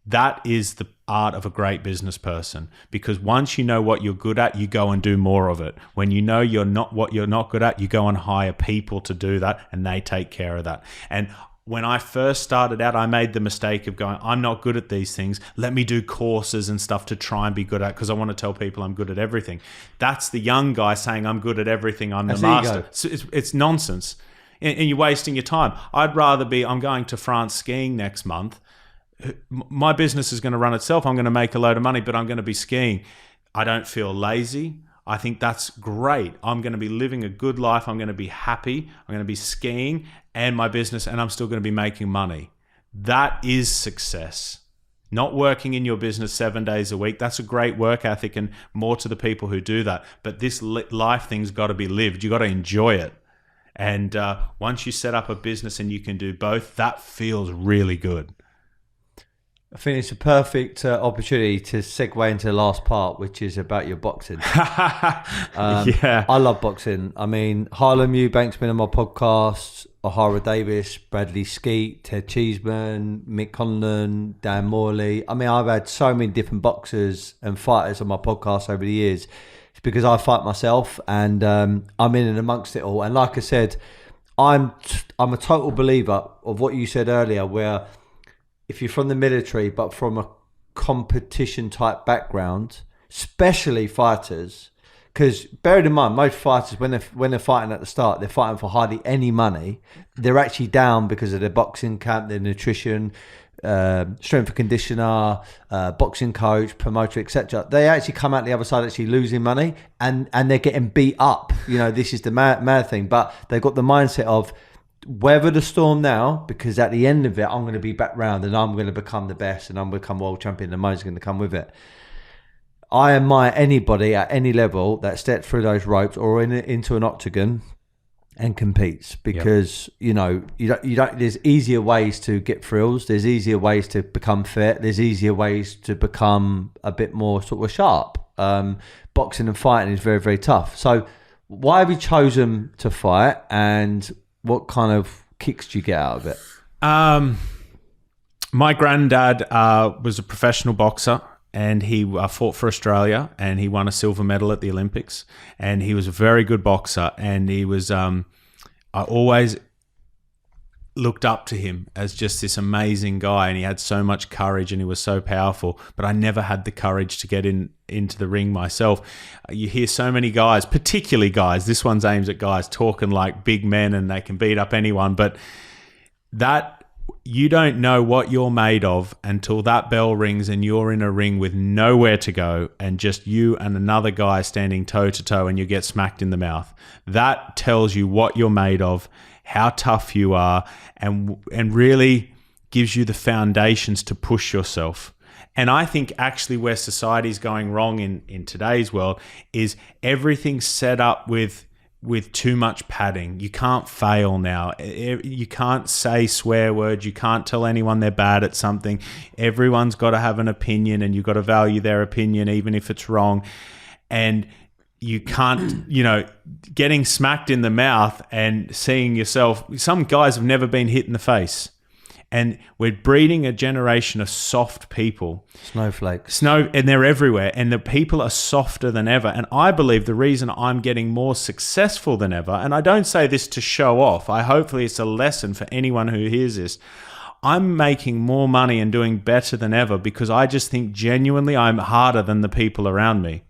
That is the art of a great business person, because once you know what you're good at, you go and do more of it. When you know what you're not good at, you go and hire people to do that, and they take care of that. And when I first started out, I made the mistake of going, I'm not good at these things. Let me do courses and stuff to try and be good at, because I want to tell people I'm good at everything. That's the young guy saying, I'm good at everything, I'm the master. So it's nonsense. And you're wasting your time. I'd rather I'm going to France skiing next month. My business is going to run itself. I'm going to make a load of money, but I'm going to be skiing. I don't feel lazy. I think that's great. I'm going to be living a good life. I'm going to be happy. I'm going to be skiing and my business, and I'm still going to be making money. That is success. Not working in your business 7 days a week. That's a great work ethic, and more to the people who do that. But this life thing's got to be lived. You got to enjoy it. And once you set up a business and you can do both, that feels really good. I think it's a perfect opportunity to segue into the last part, which is about your boxing. Yeah. I love boxing. I mean, Harlem Eubank's been on my podcast, O'Hara Davis, Bradley Skeet, Ted Cheeseman, Mick Conlon, Dan Morley. I mean, I've had so many different boxers and fighters on my podcast over the years. It's because I fight myself, and I'm in and amongst it all. And like I said, I'm a total believer of what you said earlier, where if you're from the military, but from a competition type background, especially fighters, because bear in mind, most fighters, when they're fighting at the start, they're fighting for hardly any money. They're actually down because of their boxing camp, their nutrition, strength and conditioner, boxing coach, promoter, etc. They actually come out the other side actually losing money, and they're getting beat up. You know, this is the mad thing, but they've got the mindset of weather the storm now, because at the end of it, I'm going to be back round and I'm going to become the best and I'm going to become world champion, and money's going to come with it. I admire anybody at any level that steps through those ropes or into an octagon and competes, because you know, you don't. There's easier ways to get thrills. There's easier ways to become fit. There's easier ways to become a bit more sort of sharp. Boxing and fighting is very, very tough. So why have you chosen to fight, and what kind of kicks do you get out of it? My granddad was a professional boxer, and he fought for Australia, and he won a silver medal at the Olympics, and he was a very good boxer, and he was I always looked up to him as just this amazing guy, and he had so much courage and he was so powerful, but I never had the courage to get into the ring myself. You hear so many guys, particularly guys, this one's aimed at guys, talking like big men and they can beat up anyone, but that you don't know what you're made of until that bell rings and you're in a ring with nowhere to go and just you and another guy standing toe to toe and you get smacked in the mouth. That tells you what you're made of, how tough you are, and really gives you the foundations to push yourself. And I think actually where society's going wrong in today's world is everything's set up with too much padding. You can't fail now. You can't say swear words. You can't tell anyone they're bad at something. Everyone's got to have an opinion, and you've got to value their opinion even if it's wrong. And you can't, getting smacked in the mouth and seeing yourself, some guys have never been hit in the face. And we're breeding a generation of soft people. Snowflakes. And they're everywhere. And the people are softer than ever. And I believe the reason I'm getting more successful than ever, and I don't say this to show off, hopefully it's a lesson for anyone who hears this. I'm making more money and doing better than ever because I just think genuinely I'm harder than the people around me.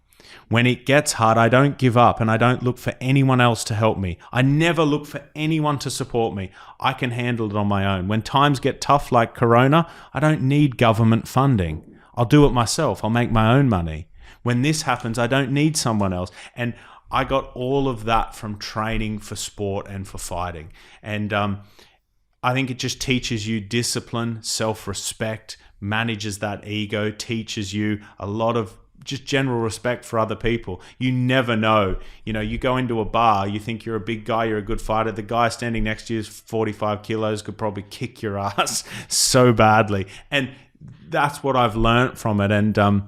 When it gets hard, I don't give up and I don't look for anyone else to help me. I never look for anyone to support me. I can handle it on my own. When times get tough like Corona, I don't need government funding. I'll do it myself. I'll make my own money. When this happens, I don't need someone else. And I got all of that from training for sport and for fighting. And I think it just teaches you discipline, self-respect, manages that ego, teaches you a lot of just general respect for other people. You never know. You go into a bar, you think you're a big guy, you're a good fighter. The guy standing next to you is 45 kilos, could probably kick your ass so badly. And that's what I've learned from it. And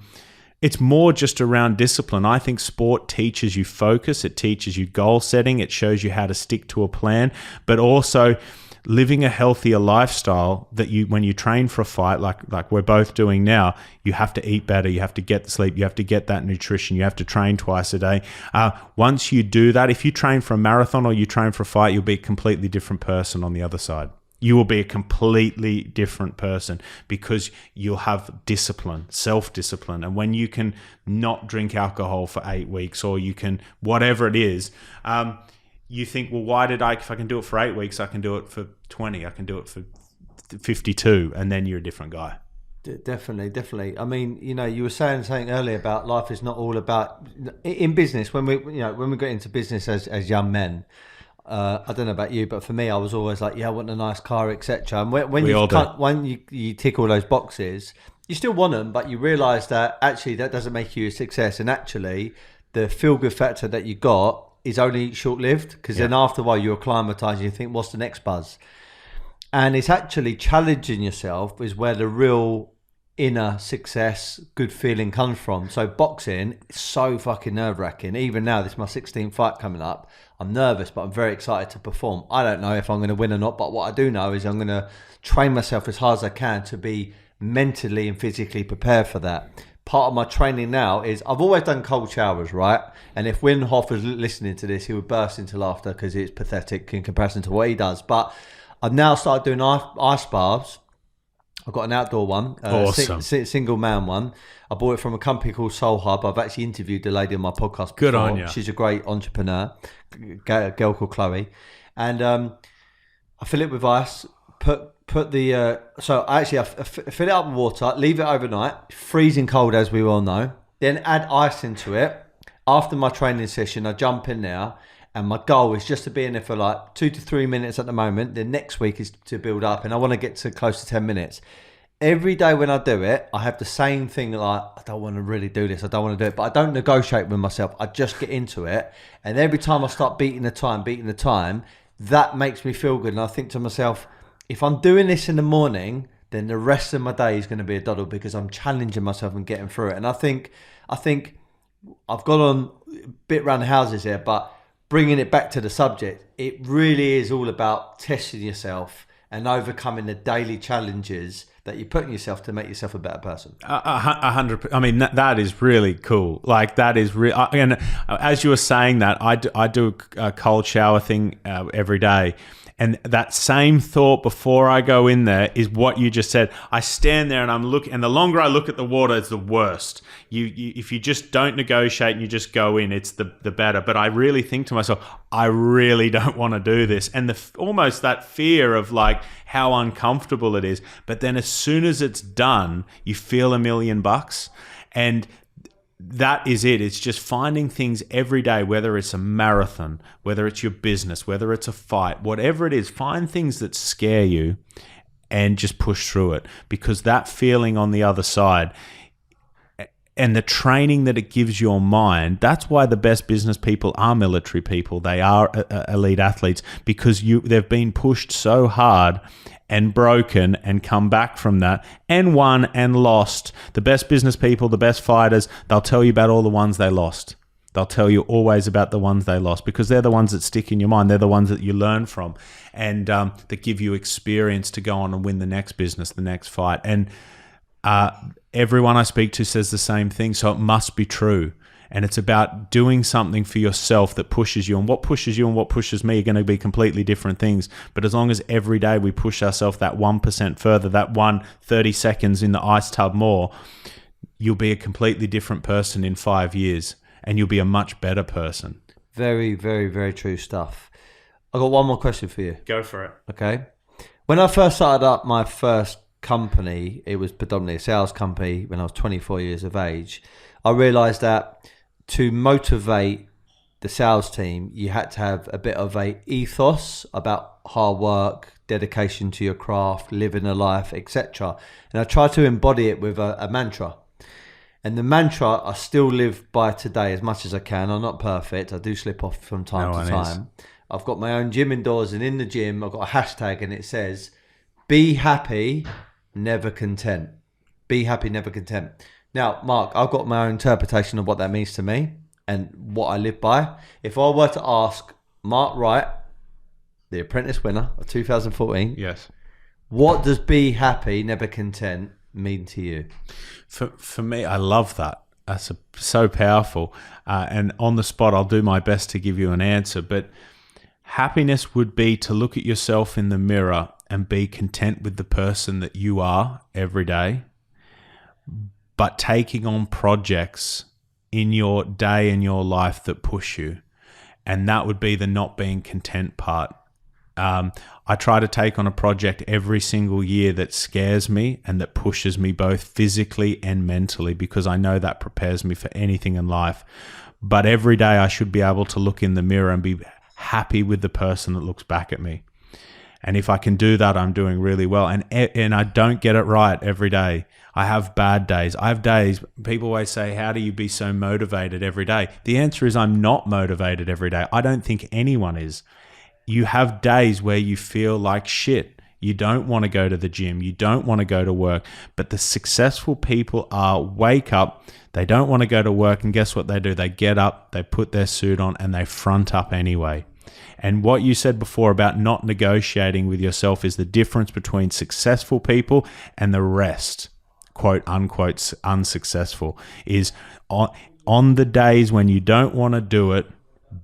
it's more just around discipline. I think sport teaches you focus. It teaches you goal setting. It shows you how to stick to a plan, but also living a healthier lifestyle that when you train for a fight, like we're both doing now, you have to eat better, you have to get the sleep, you have to get that nutrition, you have to train twice a day. Once you do that, if you train for a marathon or you train for a fight, you'll be a completely different person on the other side. You will be a completely different person because you'll have discipline, self-discipline. And when you can not drink alcohol for 8 weeks, or you can, whatever it is, you think, well, if I can do it for 8 weeks, I can do it for 20, I can do it for 52, and then you're a different guy. Definitely. I mean, you were saying something earlier about life is not all about, in business, when we got into business as young men, I don't know about you, but for me, I was always like, I want a nice car, etc. And when you tick all those boxes, you still want them, but you realise that actually that doesn't make you a success. And actually, the feel-good factor that you got is only short-lived, because then after a while you acclimatise and you think, what's the next buzz? And it's actually challenging yourself is where the real inner success, good feeling comes from. So boxing is so fucking nerve-wracking. Even now, this is my 16th fight coming up. I'm nervous, but I'm very excited to perform. I don't know if I'm going to win or not, but what I do know is I'm going to train myself as hard as I can to be mentally and physically prepared for that. Part of my training now is I've always done cold showers, right? And if Wim Hof was listening to this, he would burst into laughter because it's pathetic in comparison to what he does. But I've now started doing ice baths. I've got an outdoor one, awesome. Single man one. I bought it from a company called Soul Hub. I've actually interviewed the lady on my podcast before. Good on you. She's a great entrepreneur, a girl called Chloe. And I fill it with ice, put the I fill it up with water, leave it overnight, freezing cold as we all know, then add ice into it. After my training session, I jump in there, and my goal is just to be in there for like 2 to 3 minutes at the moment. The next week is to build up, and I want to get to close to 10 minutes. Every day when I do it, I have the same thing, like, I don't want to really do this, I don't want to do it, but I don't negotiate with myself. I just get into it, and every time I start beating the time, that makes me feel good. And I think to myself, if I'm doing this in the morning, then the rest of my day is going to be a doddle because I'm challenging myself and getting through it. And I think I've gone on a bit around the houses here, but bringing it back to the subject, it really is all about testing yourself and overcoming the daily challenges that you're putting yourself to make yourself a better person. 100%. I mean, that is really cool. Like, that is real. And as you were saying that, I do a cold shower thing every day. And that same thought before I go in there is what you just said. I stand there and I'm looking, and the longer I look at the water, it's the worst. If you just don't negotiate and you just go in, it's the better. But I really think to myself, I really don't want to do this. And almost that fear of like how uncomfortable it is. But then as soon as it's done, you feel $1 million. And that is it. It's just finding things every day, whether it's a marathon, whether it's your business, whether it's a fight, whatever it is, find things that scare you and just push through it, because that feeling on the other side and the training that it gives your mind, that's why the best business people are military people. They are elite athletes, because they've been pushed so hard and broken and come back from that and won and lost. The best business people, the best fighters, they'll tell you about all the ones they lost. They'll tell you always about the ones they lost, because they're the ones that stick in your mind. They're the ones that you learn from, and that give you experience to go on and win the next business, the next fight. And everyone I speak to says the same thing, so it must be true. And it's about doing something for yourself that pushes you. And what pushes you and what pushes me are going to be completely different things. But as long as every day we push ourselves that 1% further, that 30 seconds in the ice tub more, you'll be a completely different person in 5 years. And you'll be a much better person. Very, very, very true stuff. I've got one more question for you. Go for it. Okay. When I first started up my first company, it was predominantly a sales company when I was 24 years of age. I realised that to motivate the sales team, you had to have a bit of a ethos about hard work, dedication to your craft, living a life, etc. And I tried to embody it with a mantra. And the mantra I still live by today as much as I can. I'm not perfect. I do slip off from time to time. I've got my own gym indoors, and in the gym I've got a hashtag, and it says, be happy, never content. Be happy, never content. Now, Mark, I've got my own interpretation of what that means to me and what I live by. If I were to ask Mark Wright, the Apprentice winner of 2014, yes, what does be happy, never content mean to you? For me, I love that. That's so powerful. And on the spot, I'll do my best to give you an answer. But happiness would be to look at yourself in the mirror and be content with the person that you are every day, but taking on projects in your day and your life that push you. And that would be the not being content part. I try to take on a project every single year that scares me and that pushes me both physically and mentally, because I know that prepares me for anything in life. But every day I should be able to look in the mirror and be happy with the person that looks back at me. And if I can do that, I'm doing really well. And I don't get it right every day. I have bad days. I have days, people always say, how do you be so motivated every day? The answer is I'm not motivated every day. I don't think anyone is. You have days where you feel like shit. You don't want to go to the gym. You don't want to go to work. But the successful people wake up, they don't want to go to work, and guess what they do? They get up, they put their suit on, and they front up anyway. And what you said before about not negotiating with yourself is the difference between successful people and the rest, quote unquote, unsuccessful, is on the days when you don't want to do it,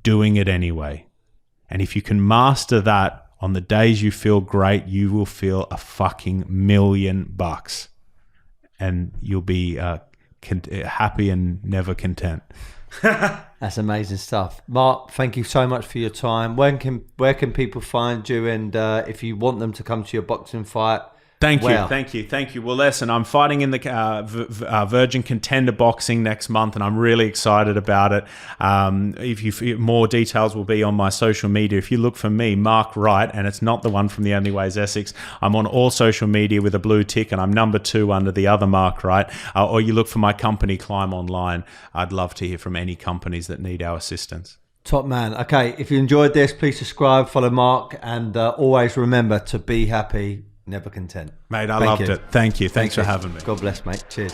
doing it anyway. And if you can master that, on the days you feel great, you will feel a fucking $1 million. And you'll be happy and never content. That's amazing stuff. Mark, thank you so much for your time. Where can people find you? And if you want them to come to your boxing fight, Thank you. Well, listen, I'm fighting in the Virgin Contender Boxing next month, and I'm really excited about it. More details will be on my social media. If you look for me, Mark Wright, and it's not the one from The Only Way is Essex, I'm on all social media with a blue tick, and I'm number 2 under the other Mark Wright. Or you look for my company, Climb Online. I'd love to hear from any companies that need our assistance. Top man. Okay, if you enjoyed this, please subscribe, follow Mark, and always remember to be happy, never content. Mate, I loved it. Thank you. Thanks for having me. God bless, mate. Cheers.